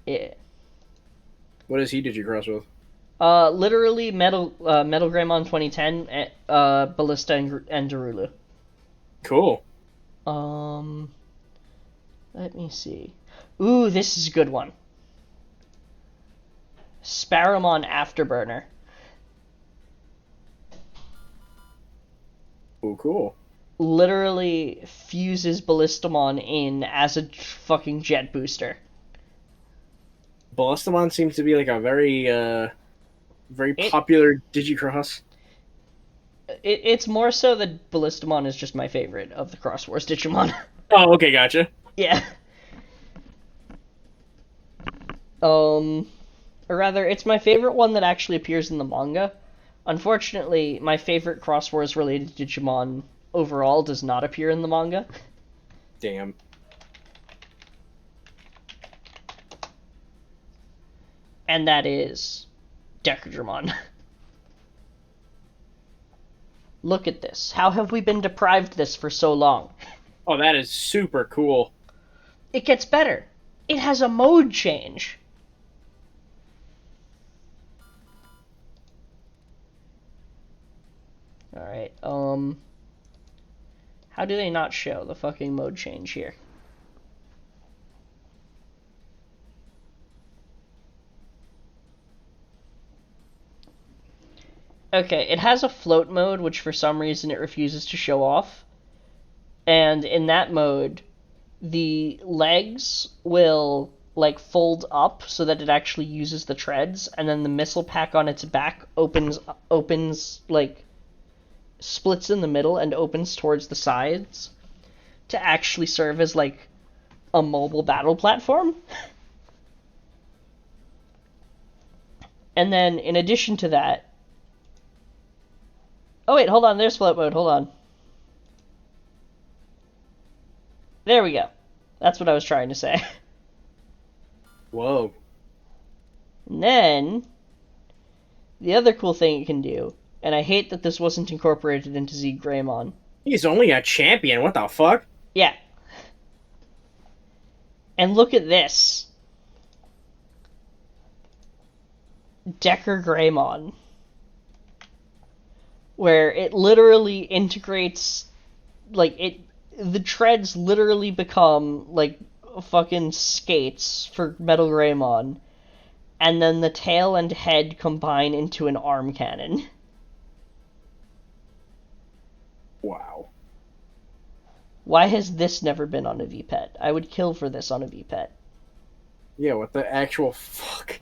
A: Yeah.
B: What is he Digicross with?
A: Literally Metal Greymon 2010, Ballista and Darulu.
B: Cool.
A: Let me see. Ooh, this is a good one. Sparrowmon Afterburner.
B: Oh, cool.
A: Literally fuses Ballistamon in as a fucking jet booster.
B: Ballistamon seems to be like a very popular Digicross.
A: It's more so that Ballistamon is just my favorite of the Cross Wars Digimon.
B: Oh, okay, gotcha.
A: Yeah. Or rather, it's my favorite one that actually appears in the manga. Unfortunately, my favorite Cross Wars related Digimon overall does not appear in the manga.
B: Damn.
A: And that is Decadramon. Look at this. How have we been deprived this for so long?
B: Oh, that is super cool.
A: It gets better. It has a mode change. Alright, how do they not show the fucking mode change here? Okay, it has a float mode, which for some reason it refuses to show off. And in that mode, the legs will like fold up so that it actually uses the treads, and then the missile pack on its back opens like splits in the middle and opens towards the sides to actually serve as like a mobile battle platform. And then in addition to that, oh wait, hold on, there's float mode, hold on. There we go. That's what I was trying to say.
B: Whoa.
A: And then, the other cool thing it can do, and I hate that this wasn't incorporated into Z Greymon.
B: He's only a champion, what the fuck?
A: Yeah. And look at this. Decker Greymon. Where it literally integrates, like, the treads literally become, like, fucking skates for Metal Greymon. And then the tail and head combine into an arm cannon.
B: Wow.
A: Why has this never been on a VPET? I would kill for this on a VPET.
B: Yeah, what the actual fuck?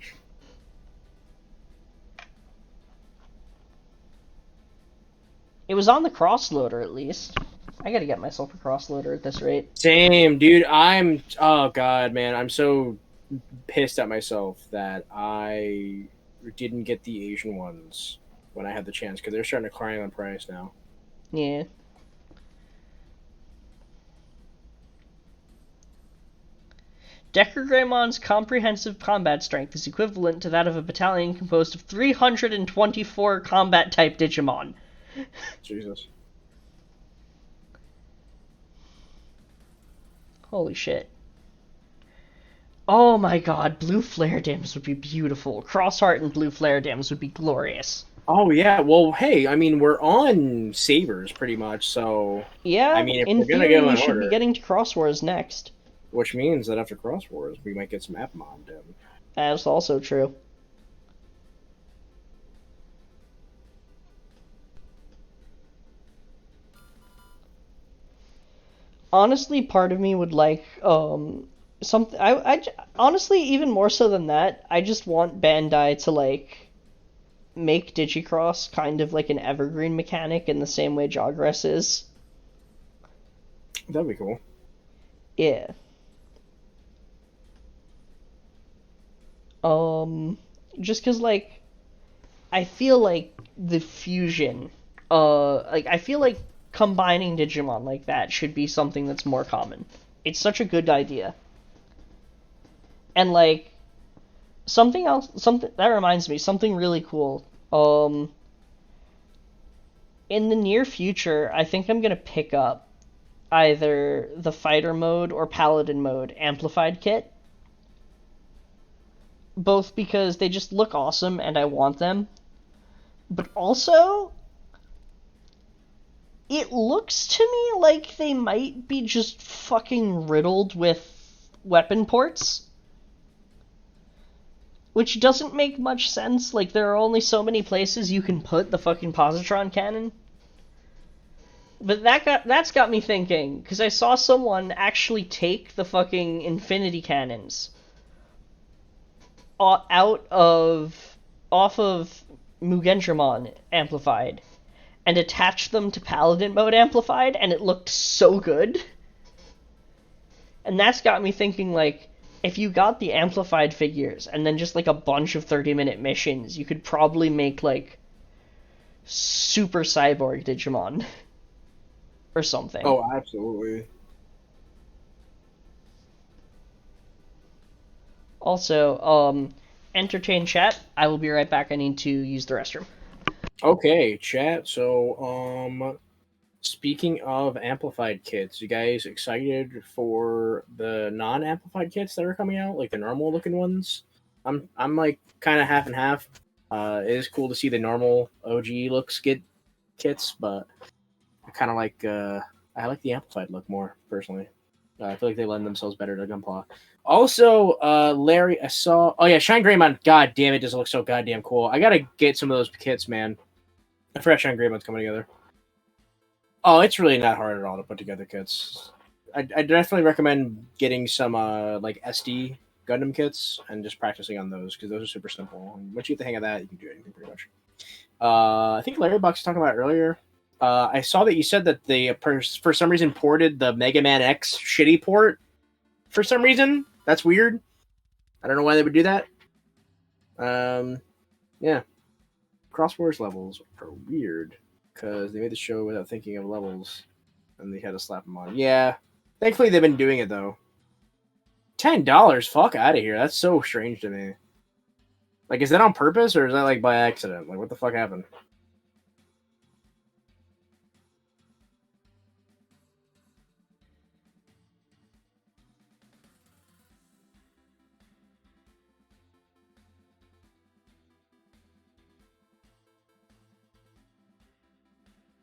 A: It was on the crossloader, at least. I gotta get myself a crossloader at this rate.
B: Same, dude. Oh god, man. I'm so pissed at myself that I didn't get the Asian ones when I had the chance, because they're starting to climb in price now.
A: Yeah. Decker Greymon's comprehensive combat strength is equivalent to that of a battalion composed of 324 combat-type Digimon.
B: Jesus.
A: Holy shit. Oh my god, blue flare dams would be beautiful. Crossheart and blue flare dams would be glorious.
B: Oh yeah, well, hey, I mean, we're on Sabers pretty much, so
A: Yeah,
B: I mean, if
A: in
B: we're gonna
A: theory,
B: go
A: we
B: in
A: should
B: order,
A: be getting to Cross Wars next.
B: which means that after Cross Wars, we might get some Appmon done.
A: That's also true. Honestly, part of me would like something. Honestly, even more so than that, I just want Bandai to like make Digicross kind of like an evergreen mechanic in the same way Jogress is.
B: That'd be cool.
A: Yeah. Um, just because like I feel like the fusion, like I feel like combining Digimon like that should be something that's more common. It's such a good idea. And like something else, something that reminds me, something really cool. In the near future, I think I'm gonna pick up either the fighter mode or paladin mode amplified kit, both because they just look awesome and I want them, but also it looks to me like they might be just fucking riddled with weapon ports, which doesn't make much sense. Like, there are only so many places you can put the fucking positron cannon. But that's got me thinking, because I saw someone actually take the fucking infinity cannons out of off of Mugendramon amplified and attach them to Paladin mode amplified, and it looked so good. And that's got me thinking, like, if you got the amplified figures and then just like a bunch of 30-minute missions, you could probably make like super cyborg Digimon or something.
B: Oh, absolutely.
A: Also, entertain chat. I will be right back. I need to use the restroom.
B: Okay, chat. So, speaking of amplified kits, you guys excited for the non-amplified kits that are coming out, like the normal looking ones? I'm like kind of half and half. It is cool to see the normal OG looks get kits, but I kind of like I like the amplified look more personally. I feel like they lend themselves better to Gunpla. Also, Larry, I saw. Oh yeah, Shine Greymon. God damn it, does it look so goddamn cool. I gotta get some of those kits, man. I forgot Shine Greymon's coming together. Oh, it's really not hard at all to put together kits. I definitely recommend getting some like SD Gundam kits and just practicing on those because those are super simple. And once you get the hang of that, you can do anything pretty much. I think Larry Bucks was talking about it earlier. I saw that you said that they for some reason ported the Mega Man X shitty port. For some reason, that's weird. I don't know why they would do that. Yeah, Cross Wars levels are weird because they made the show without thinking of levels, and they had to slap them on. Yeah, thankfully they've been doing it though. $10? Fuck out of here. That's so strange to me. Like, is that on purpose or is that like by accident? Like, what the fuck happened?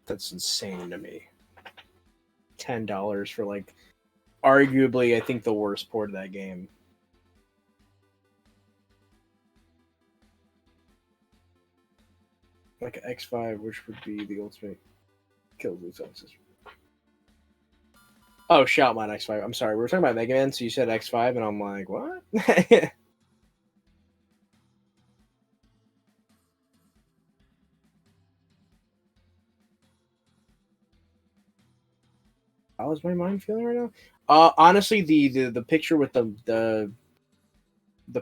B: That's insane to me. $10 for like arguably, I think, the worst port of that game. Like X5, which would be the ultimate kill loose axis. Oh, Shoutmon X5. I'm sorry, we were talking about Mega Man, so you said X5, and I'm like, what? How is my mind feeling right now? Honestly, the picture with the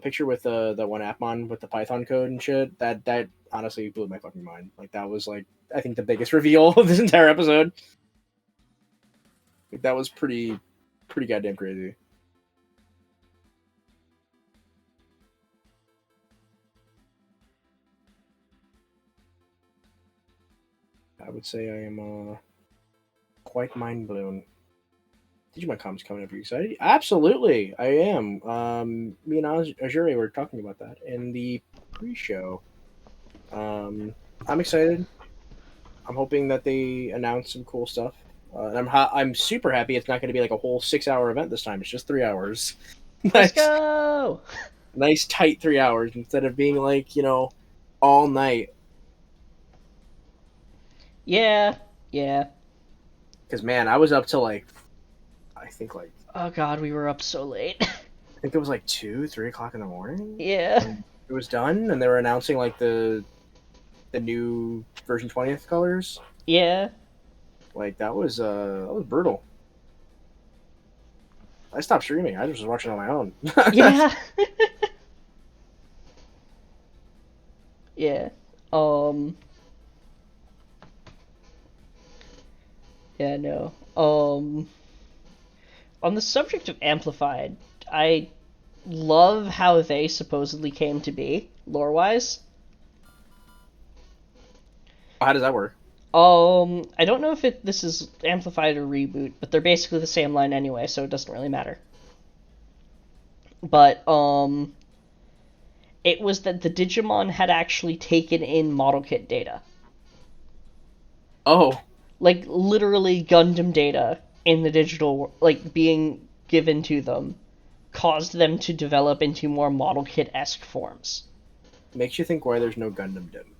B: picture with the one Appmon with the Python code and shit that honestly blew my fucking mind. Like that was like I think the biggest reveal of this entire episode. Like, that was pretty goddamn crazy. I would say I am quite mind blown. Digimon Com's coming up. Are you excited? Absolutely, I am. Me and Azure were talking about that in the pre-show. I'm excited. I'm hoping that they announce some cool stuff. I'm super happy it's not going to be like a whole 6 hour event this time. It's just 3 hours.
A: Let's
B: nice,
A: go!
B: nice tight 3 hours instead of being like all night.
A: Yeah, yeah.
B: Because man, I was up till like I think like
A: Oh god, we were up so late.
B: I think it was like 2, 3 o'clock in the morning.
A: Yeah.
B: And it was done, and they were announcing like the the new version 20th colors.
A: Yeah,
B: Like that was brutal. I stopped streaming. I was just watching on my own.
A: yeah, yeah. Um, yeah, no. On the subject of Amplified, I love how they supposedly came to be, lore-wise.
B: How does that work?
A: I don't know if this is Amplified or Reboot, but they're basically the same line anyway, so it doesn't really matter. But, it was that the Digimon had actually taken in model kit data.
B: Oh,
A: Like, literally Gundam data in the digital, like, being given to them, caused them to develop into more model kit-esque forms.
B: makes you think why there's no Gundam Dim.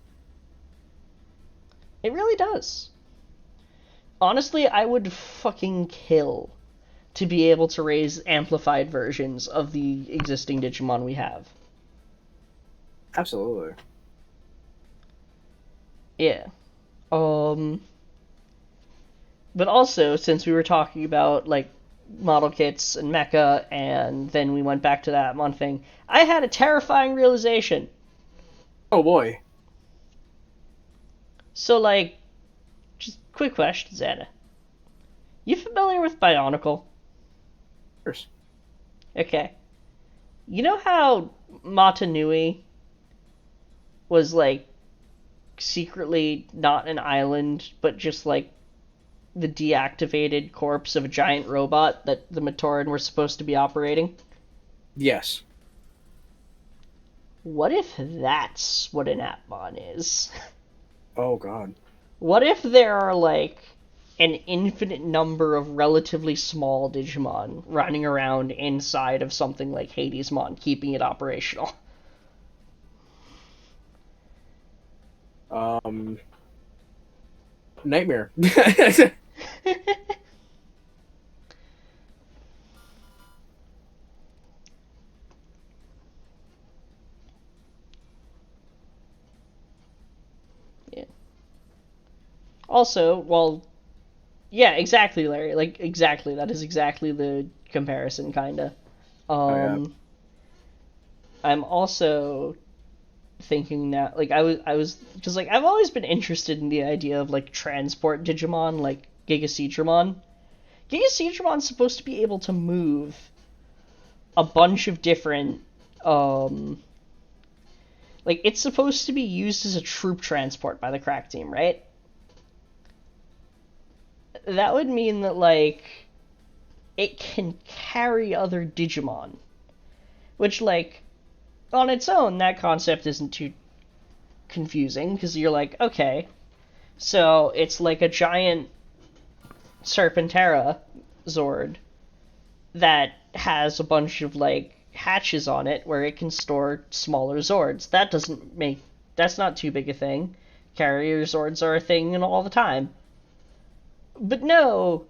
A: It really does. Honestly, I would fucking kill to be able to raise amplified versions of the existing Digimon we have.
B: Absolutely.
A: Yeah. Um, but also, since we were talking about, like, model kits and mecha, and then we went back to that one thing, I had a terrifying realization.
B: Oh boy.
A: So, like, just quick question, Xana. You familiar with Bionicle?
B: Cheers.
A: Okay. You know how Matanui was, like, secretly not an island, but just, like, the deactivated corpse of a giant robot that the Matoran were supposed to be operating?
B: Yes.
A: What if that's what an Atmon is?
B: Oh god.
A: What if there are, like, an infinite number of relatively small Digimon running around inside of something like Hadesmon, keeping it operational?
B: Um, Nightmare.
A: Yeah. Also, well, yeah, exactly, Larry. Like, exactly. That is exactly the comparison, kinda.
B: Oh yeah.
A: Um, I'm also thinking that, like, because, like, I've always been interested in the idea of, like, transport Digimon, like Gigaseedramon. Gigaseedramon's supposed to be able to move a bunch of different, um, like, it's supposed to be used as a troop transport by the crack team, right? That would mean that, like, it can carry other Digimon, which, like, on its own, that concept isn't too confusing, because you're like, okay, so it's like a giant Serpentera Zord that has a bunch of, like, hatches on it where it can store smaller Zords. That's not too big a thing. Carrier Zords are a thing all the time. But no,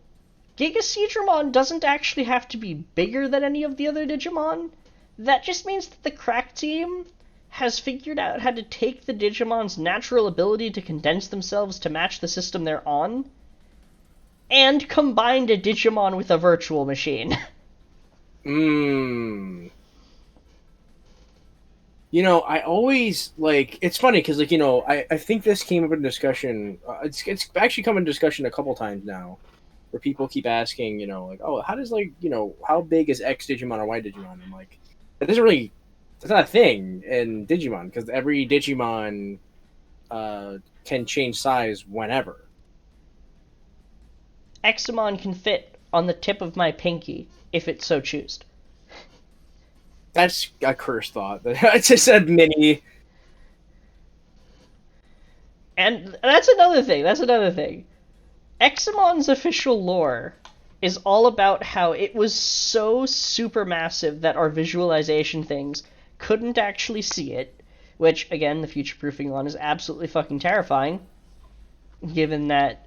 A: Gigaseedramon doesn't actually have to be bigger than any of the other Digimon. That just means that the crack team has figured out how to take the Digimon's natural ability to condense themselves to match the system they're on, and combined a Digimon with a virtual machine.
B: Mmm. I always like. It's funny because, like, I think this came up in discussion. It's actually come in discussion a couple times now, where people keep asking, like, oh, how does, like, how big is X Digimon or Y Digimon? I'm like, that doesn't really. That's not a thing in Digimon because every Digimon can change size whenever.
A: Examon can fit on the tip of my pinky, if it so choose.
B: That's a cursed thought. I just said mini.
A: And that's another thing. That's another thing. Examon's official lore is all about how it was so supermassive that our visualization things couldn't actually see it, which, again, the future proofing on is absolutely fucking terrifying, given that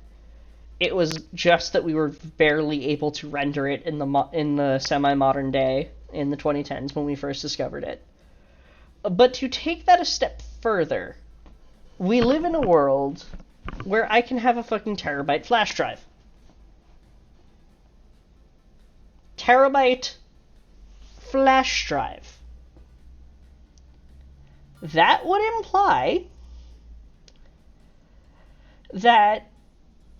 A: it was just that we were barely able to render it in the semi-modern day in the 2010s when we first discovered it. But to take that a step further, We live in a world where I can have a fucking terabyte flash drive. Terabyte flash drive. That would imply that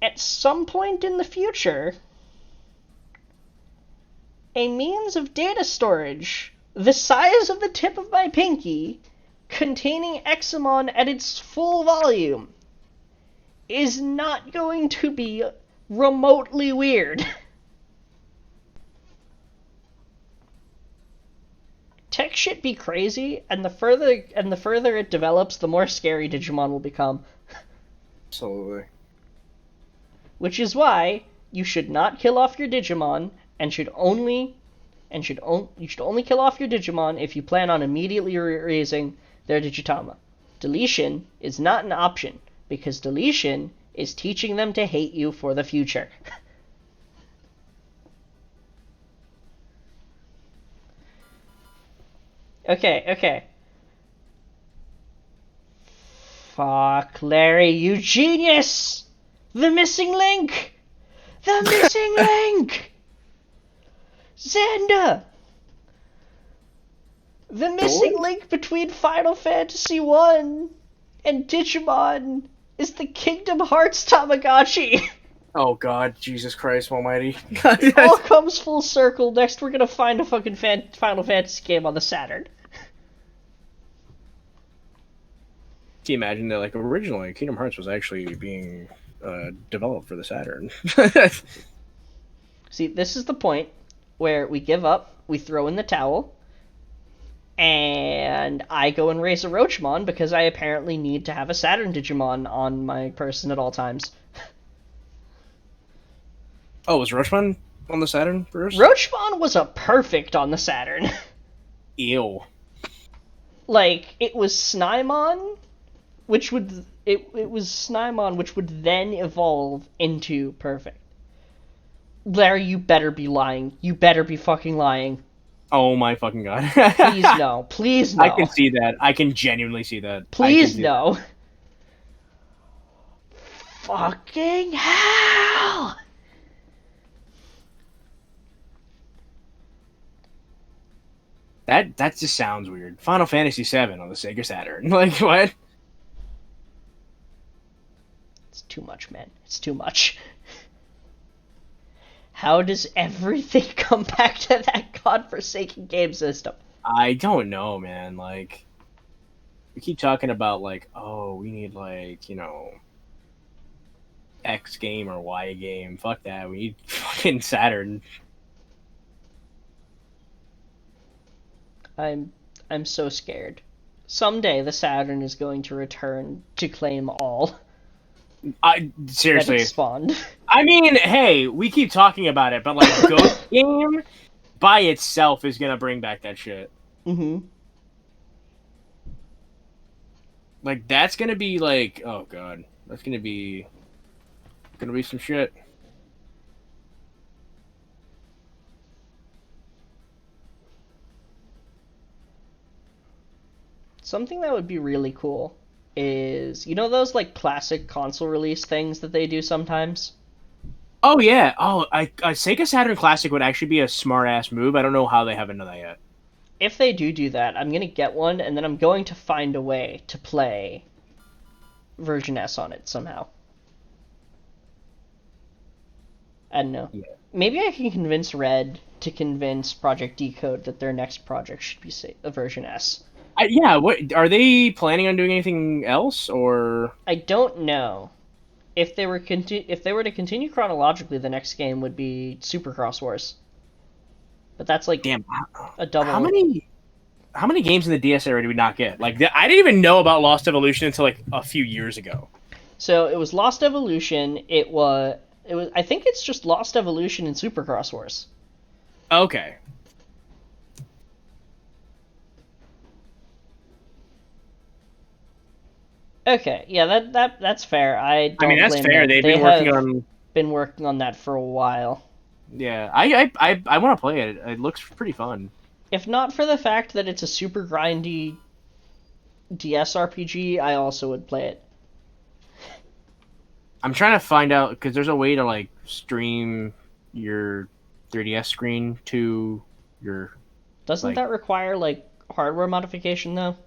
A: at some point in the future, a means of data storage the size of the tip of my pinky, containing Examon at its full volume, is not going to be remotely weird. Tech shit be crazy, and the further it develops, the more scary Digimon will become.
B: Absolutely.
A: Which is why you should not kill off your Digimon, and you should only kill off your Digimon if you plan on immediately raising their Digitama. Deletion is not an option, because deletion is teaching them to hate you for the future. Okay. Fuck, Larry, you genius! The missing link! The missing link! Xander! The missing link between Final Fantasy 1 and Digimon is the Kingdom Hearts Tamagotchi!
B: Oh god, Jesus Christ almighty.
A: It all comes full circle. Next we're gonna find a fucking Final Fantasy game on the Saturn.
B: Can you imagine that, like, originally Kingdom Hearts was actually being developed for the Saturn?
A: See, this is the point where we give up, we throw in the towel, and I go and raise a Roachmon because I apparently need to have a Saturn Digimon on my person at all times.
B: Oh, was Roachmon on the Saturn first?
A: Roachmon was a perfect on the Saturn.
B: Ew.
A: Like, it was Snymon, which would then evolve into perfect. Larry, you better be lying. You better be fucking lying.
B: Oh my fucking god.
A: Please no. Please no.
B: I can see that. I can genuinely see that.
A: Please no. Fucking hell!
B: That just sounds weird. Final Fantasy VII on the Sega Saturn. Like, what?
A: It's too much, man. It's too much. How does everything come back to that godforsaken game system?
B: I don't know, man. Like, we keep talking about, like, oh, we need, like, you know, X game or Y game. Fuck that. We need fucking Saturn.
A: I'm so scared. Someday the Saturn is going to return to claim all.
B: Seriously.
A: That it spawned.
B: I mean, hey, we keep talking about it, but, like, Ghost Game by itself is gonna bring back that shit.
A: Mm-hmm.
B: Like, that's gonna be, like, oh god. That's gonna be some shit.
A: Something that would be really cool is, you know those, like, classic console release things that they do sometimes?
B: Oh, yeah. Oh, a Sega Saturn Classic would actually be a smart-ass move. I don't know how they haven't done that yet.
A: If they do that, I'm going to get one, and then I'm going to find a way to play Version S on it somehow. I don't know.
B: Yeah.
A: Maybe I can convince Red to convince Project Decode that their next project should be a Version S.
B: Yeah, what are they planning on doing anything else, or?
A: I don't know. If they were to continue chronologically, the next game would be Supercross Wars. But that's like
B: Damn,
A: a double.
B: How many games in the DS era did we not get? Like, I didn't even know about Lost Evolution until like a few years ago.
A: So it was Lost Evolution. It was. I think it's just Lost Evolution and Supercross Wars.
B: Okay.
A: Okay, yeah, that's fair. I mean,
B: that's
A: blame
B: fair.
A: them.
B: They've
A: They
B: been working on
A: that for a while.
B: Yeah, I want to play it. It looks pretty fun.
A: If not for the fact that it's a super grindy DS RPG, I also would play it.
B: I'm trying to find out because there's a way to like stream your 3DS screen to your
A: Doesn't
B: like.
A: that require like hardware modification though?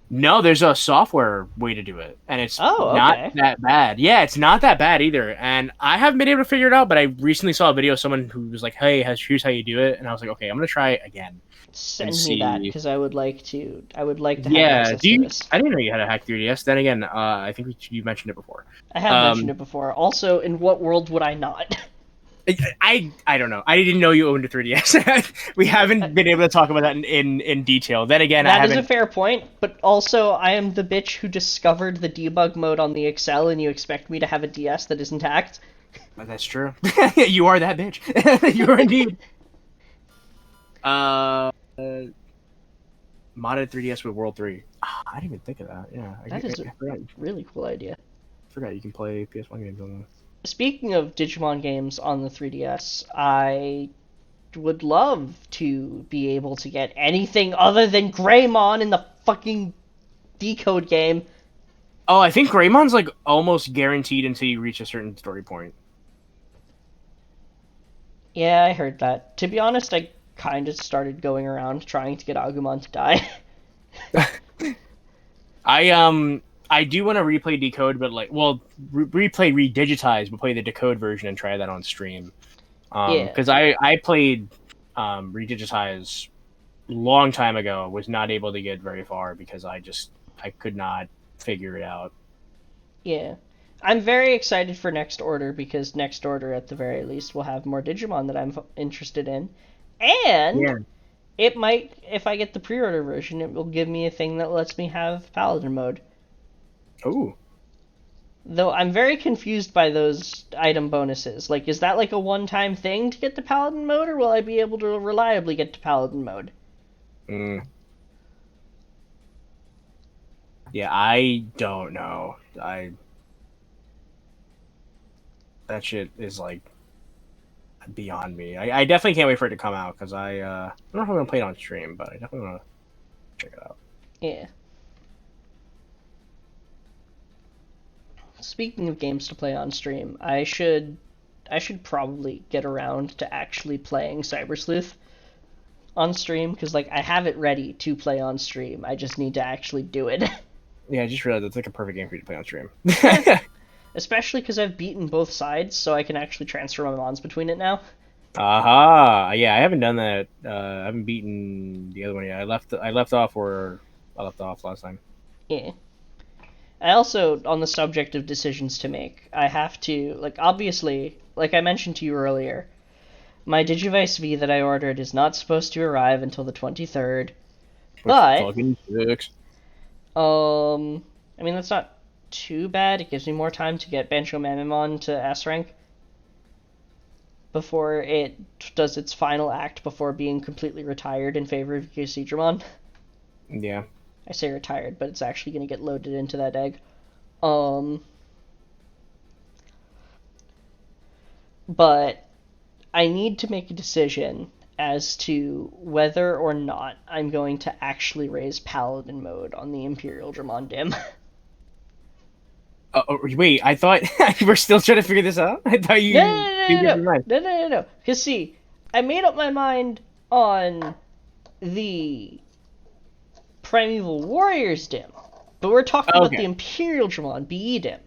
B: No, there's a software way to do it, and it's
A: Oh,
B: not
A: okay.
B: that bad. Yeah, it's not that bad either. And I haven't been able to figure it out, but I recently saw a video of someone who was like, "Hey, here's how you do it," and I was like, "Okay, I'm gonna try it again and
A: Send me that
B: see."
A: because I would like to. I would like to have
B: Yeah,
A: access to this.
B: I didn't know you had a hack 3DS. Then again, I think you mentioned it before.
A: I have mentioned
B: Um,
A: it before. Also, in what world would I not?
B: I don't know. I didn't know you owned a 3DS. We haven't been able to talk about that in detail. Then again, I
A: That is a
B: haven't.
A: fair point, but also I am the bitch who discovered the debug mode on the Accel, and you expect me to have a DS that is intact?
B: That's true. You are that bitch. You are indeed. Uh, modded 3DS with World 3. I didn't even think of that. Yeah,
A: That is a
B: I forgot.
A: really cool idea.
B: Forgot you can play PS1 games on
A: Speaking of Digimon games on the 3DS, I would love to be able to get anything other than Greymon in the fucking Decode game.
B: Oh, I think Greymon's like almost guaranteed until you reach a certain story point.
A: Yeah, I heard that. To be honest, I kind of started going around trying to get Agumon to die.
B: I do want to replay Decode, but like, well, replay Redigitize, but play the Decode version and try that on stream.
A: Yeah,
B: Because I played Redigitize long time ago, was not able to get very far because I could not figure it out.
A: yeah. I'm very excited for Next Order because Next Order, at the very least, will have more Digimon that I'm interested in. And
B: Yeah.
A: it might, if I get the pre order version, it will give me a thing that lets me have Paladin mode.
B: Oh.
A: Though I'm very confused by those item bonuses. Like, is that like a one time thing to get to Paladin mode, or will I be able to reliably get to Paladin mode?
B: Mm. Yeah, I don't know. I That shit is like beyond me. I definitely can't wait for it to come out because I don't know if I'm gonna play it on stream, but I definitely want to check it out.
A: Yeah. Speaking of games to play on stream, I should probably get around to actually playing Cyber Sleuth on stream because like I have it ready to play on stream. I just need to actually do it.
B: Yeah, I just realized it's like a perfect game for you to play on stream.
A: Yeah, especially because I've beaten both sides, so I can actually transfer my mons between it now.
B: Aha! Yeah, I haven't done that. I haven't beaten the other one yet. I left off where I left off last time.
A: Yeah. I also, on the subject of decisions to make, I have to, like, obviously, like I mentioned to you earlier, my Digivice V that I ordered is not supposed to arrive until the 23rd,
B: Which
A: but,
B: fucking sucks.
A: I mean, that's not too bad. It gives me more time to get Bancho Mamimon to S rank before it does its final act before being completely retired in favor of Yusidramon.
B: Yeah.
A: I say retired, but it's actually going to get loaded into that egg. Um, but I need to make a decision as to whether or not I'm going to actually raise Paladin mode on the Imperial Dramon Dim.
B: Wait, I thought we're still trying to figure this out. I thought
A: No,
B: you
A: no,
B: made
A: no,
B: up
A: no,
B: your mind.
A: no, no, no, no, no. Because see, I made up my mind on the Primeval Warriors Dim, but we're talking about the
B: Okay.
A: Imperial Dramon BE Dim.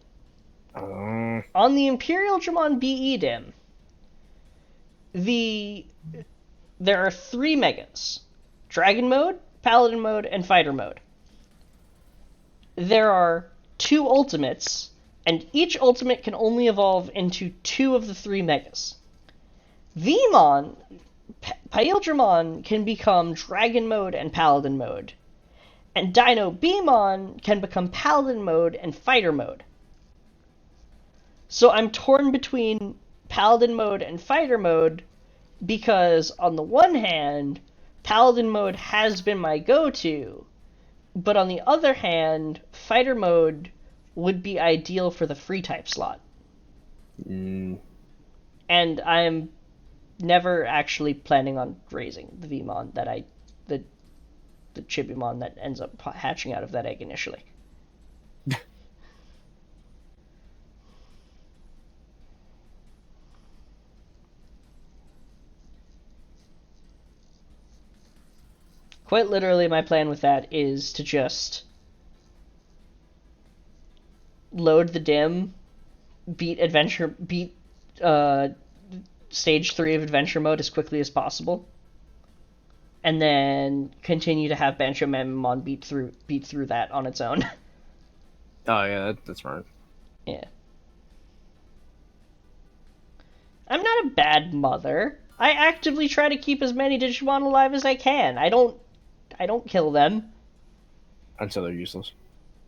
B: Uh,
A: On the Imperial Dramon BE Dim, the there are three megas: Dragon mode, Paladin mode, and Fighter mode. There are two ultimates, and each ultimate can only evolve into two of the three megas. Vmon, Paildramon can become Dragon mode and Paladin mode, and Dino Beamon can become Paladin mode and Fighter mode. So I'm torn between Paladin mode and Fighter mode because, on the one hand, Paladin mode has been my go-to, but on the other hand, Fighter mode would be ideal for the free type slot.
B: mm,
A: And I'm never actually planning on raising the Vmon that the Chibumon that ends up hatching out of that egg initially. quite literally, my plan with that is to just load the dim, beat stage 3 of adventure mode as quickly as possible, and then continue to have Bancho Memon beat through that on its own.
B: Oh yeah, that's smart.
A: Yeah. I'm not a bad mother. I actively try to keep as many Digimon alive as I can. I don't kill them.
B: Until they're useless.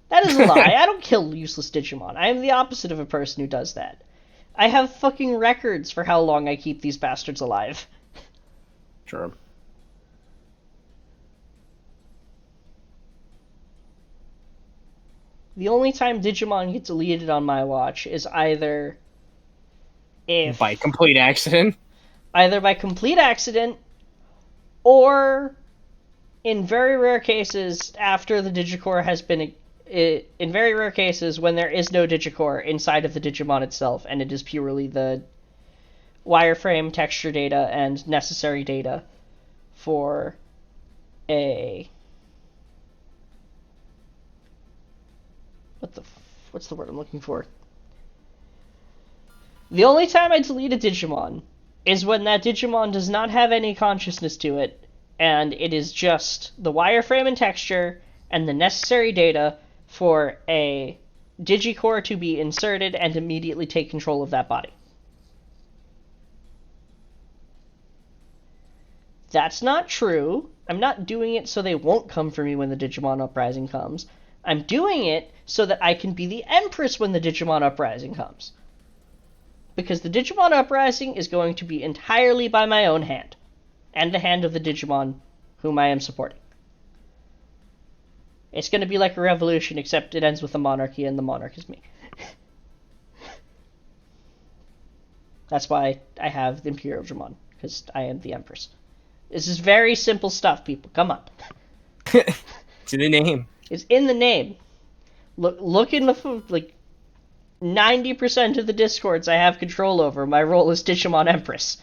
A: That is a lie. I don't kill useless Digimon. I am the opposite of a person who does that. I have fucking records for how long I keep these bastards alive.
B: Sure.
A: The only time Digimon get deleted on my watch is either
B: By complete accident.
A: Either by complete accident or in very rare cases after the Digicore has been in very rare cases when there is no Digicore inside of the Digimon itself and it is purely the wireframe texture data and necessary data for a what's the word I'm looking for? The only time I delete a Digimon is when that Digimon does not have any consciousness to it, and it is just the wireframe and texture and the necessary data for a Digicore to be inserted and immediately take control of that body. That's not true. I'm not doing it so they won't come for me when the Digimon Uprising comes. I'm doing it so that I can be the Empress when the Digimon Uprising comes. Because the Digimon Uprising is going to be entirely by my own hand, and the hand of the Digimon whom I am supporting. It's going to be like a revolution, except it ends with a monarchy, and the monarch is me. That's why I have the Imperial Dramon, because I am the Empress. This is very simple stuff, people. Come on.
B: It's in the name.
A: It's in the name. Look in the like 90% of the discords I have control over. My role is Digimon Empress.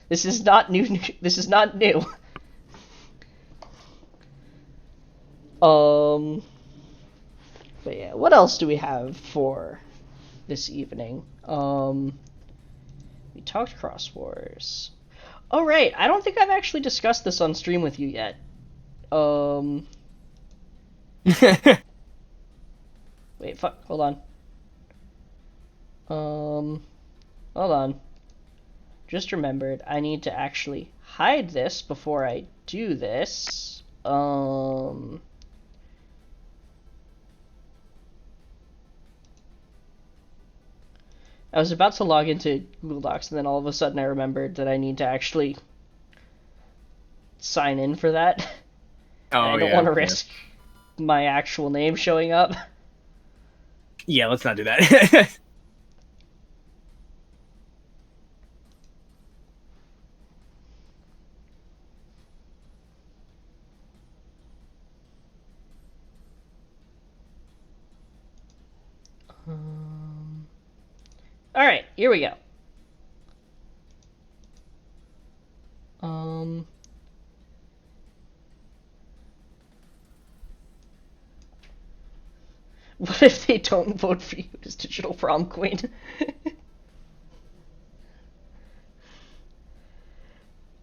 A: This is not new. This is not new. But yeah, what else do we have for this evening? We talked Cross Wars. Oh right, I don't think I've actually discussed this on stream with you yet. Wait, fuck, hold on. Hold on. Just remembered, I need to actually hide this before I do this. I was about to log into Google Docs, and then all of a sudden I remembered that I need to actually sign in for that.
B: Oh,
A: I don't want to risk my actual name showing up.
B: Yeah, let's not do that.
A: Alright, here we go. What if they don't vote for you as Digital Prom Queen?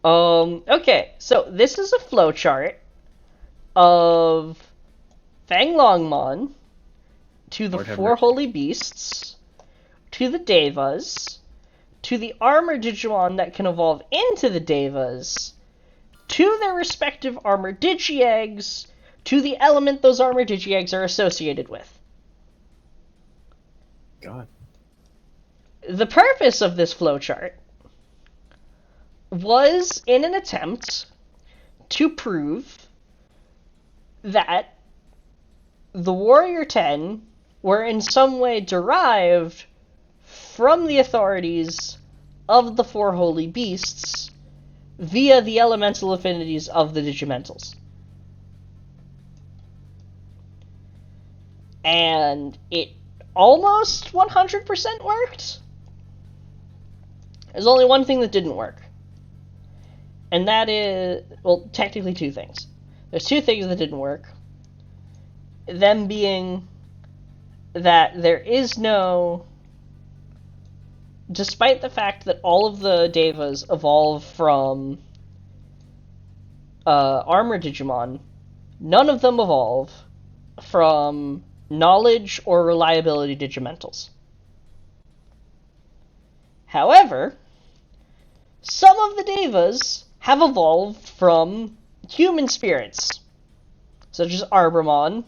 A: Okay, so this is a flowchart of Fang Longmon to the Four Holy Beasts, to the Devas, to the Armor Digimon that can evolve into the Devas, to their respective Armor Digi-Eggs, to the element those Armor Digi-Eggs are associated with.
B: God.
A: The purpose of this flowchart was in an attempt to prove that the Warrior 10 were in some way derived from the authorities of the Four Holy Beasts via the elemental affinities of the Digimentals. And it almost 100% worked. There's only one thing that didn't work. And that is, well, technically two things. There's two things that didn't work. Them being that there is no... Despite the fact that all of the Devas evolve from Armor Digimon, none of them evolve from Knowledge or Reliability Digimentals. However, some of the Devas have evolved from human spirits, such as Arbamon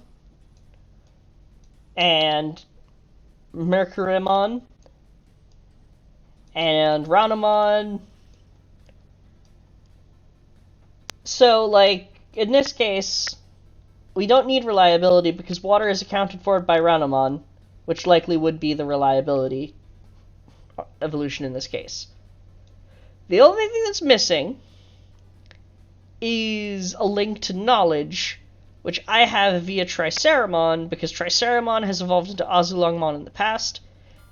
A: and Mercurimon and Ranamon. So, like, in this case, we don't need reliability because water is accounted for by Ranamon, which likely would be the reliability evolution in this case. The only thing that's missing is a link to knowledge, which I have via Triceramon, because Triceramon has evolved into Azulongmon in the past,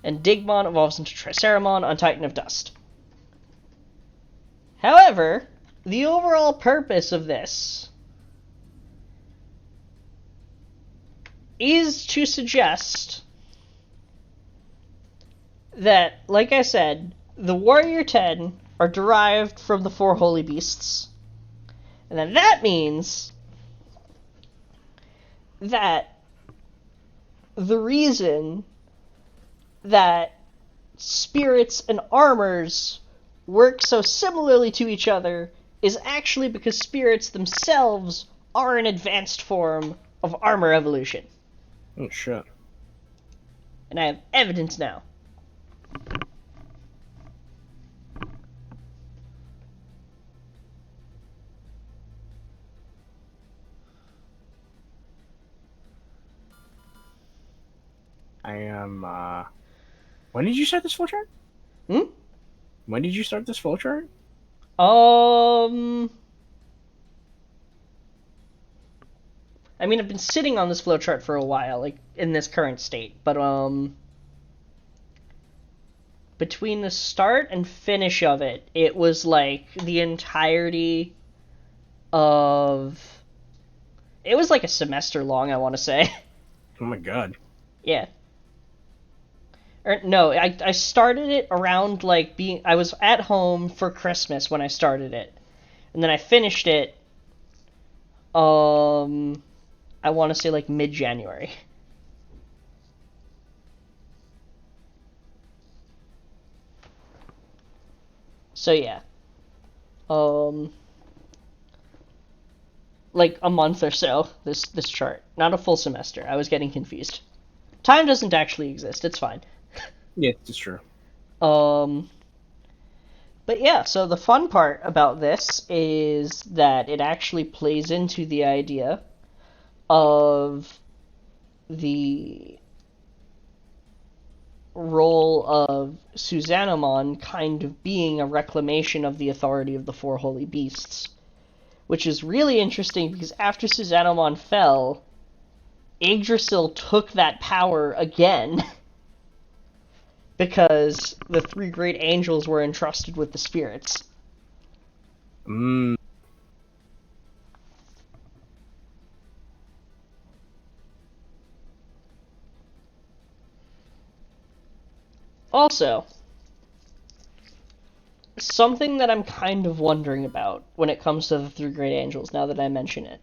A: and Digimon evolves into Triceramon on Titan of Dust. However, the overall purpose of this is to suggest that, like I said, the Warrior 10 are derived from the four holy beasts. And then that means that the reason that spirits and armors work so similarly to each other is actually because spirits themselves are an advanced form of armor evolution.
B: Oh, shit.
A: And I have evidence now.
B: I am, When did you start this flowchart?
A: Hmm?
B: When did you start this flowchart?
A: I mean, I've been sitting on this flowchart for a while, like, in this current state, but, between the start and finish of it, it was, like, the entirety of... It was, like, a semester long, I want to say.
B: Oh my god.
A: Yeah. No, I started it around, like, I was at home for Christmas when I started it. And then I finished it, I want to say, like, mid-January. So, yeah. Like, a month or so, this chart. Not a full semester. I was getting confused. Time doesn't actually exist. It's fine.
B: Yeah, it's true.
A: But yeah, so the fun part about this is that it actually plays into the idea of the role of Susanamon kind of being a reclamation of the authority of the four holy beasts. Which is really interesting because after Susanamon fell, Yggdrasil took that power again. Because the three great angels were entrusted with the spirits. Also, something that I'm kind of wondering about when it comes to the three great angels, now that I mention it.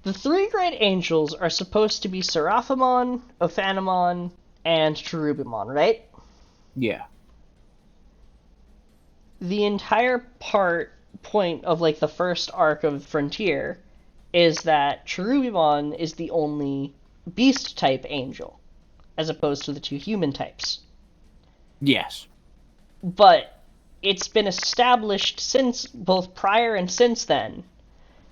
A: The three great angels are supposed to be Seraphimon, Ophanimon, and Cherubimon, right?
B: Yeah.
A: The entire point of, like, the first arc of Frontier is that Cherubimon is the only beast-type angel, as opposed to the two human types.
B: Yes.
A: But it's been established since, both prior and since then,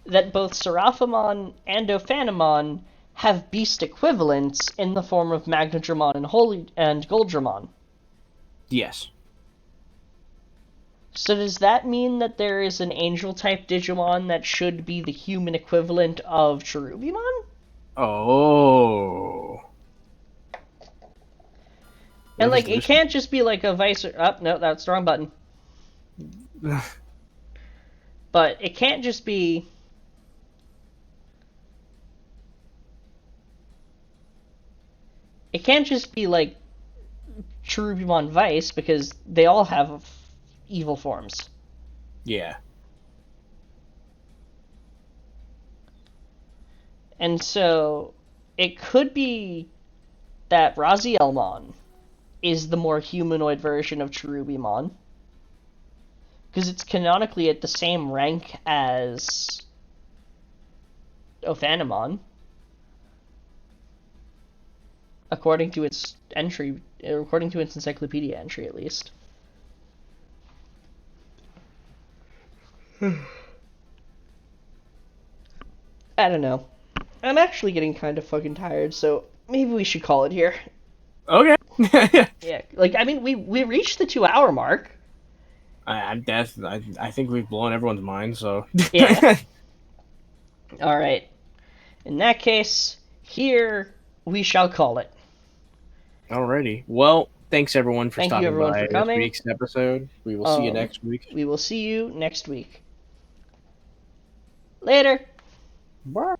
A: that both Seraphimon and Ophanimon have beast equivalents in the form of Magnadramon and Goldramon.
B: Yes.
A: So does that mean that there is an angel-type Digimon that should be the human equivalent of Cherubimon?
B: Oh.
A: And, like, it can't just be like a vice... Oh, no, that's the wrong button. But it can't just be. It can't just be like Cherubimon Vice because they all have evil forms.
B: Yeah.
A: And so it could be that Razielmon is the more humanoid version of Cherubimon. Because it's canonically at the same rank as Ophanimon, according to its entry, according to its encyclopedia entry at least. I don't know. I'm actually getting kind of fucking tired, so maybe we should call it here.
B: Okay.
A: Yeah, like I mean, we reached the 2 hour mark.
B: I think we've blown everyone's mind. So.
A: Yeah. All right. In that case, here we shall call it.
B: Alrighty. Well, thanks everyone for
A: Thank you
B: stopping
A: everyone
B: by
A: for
B: this
A: coming.
B: week's episode. We will see you next week.
A: We will see you next week. Later.
B: Bye.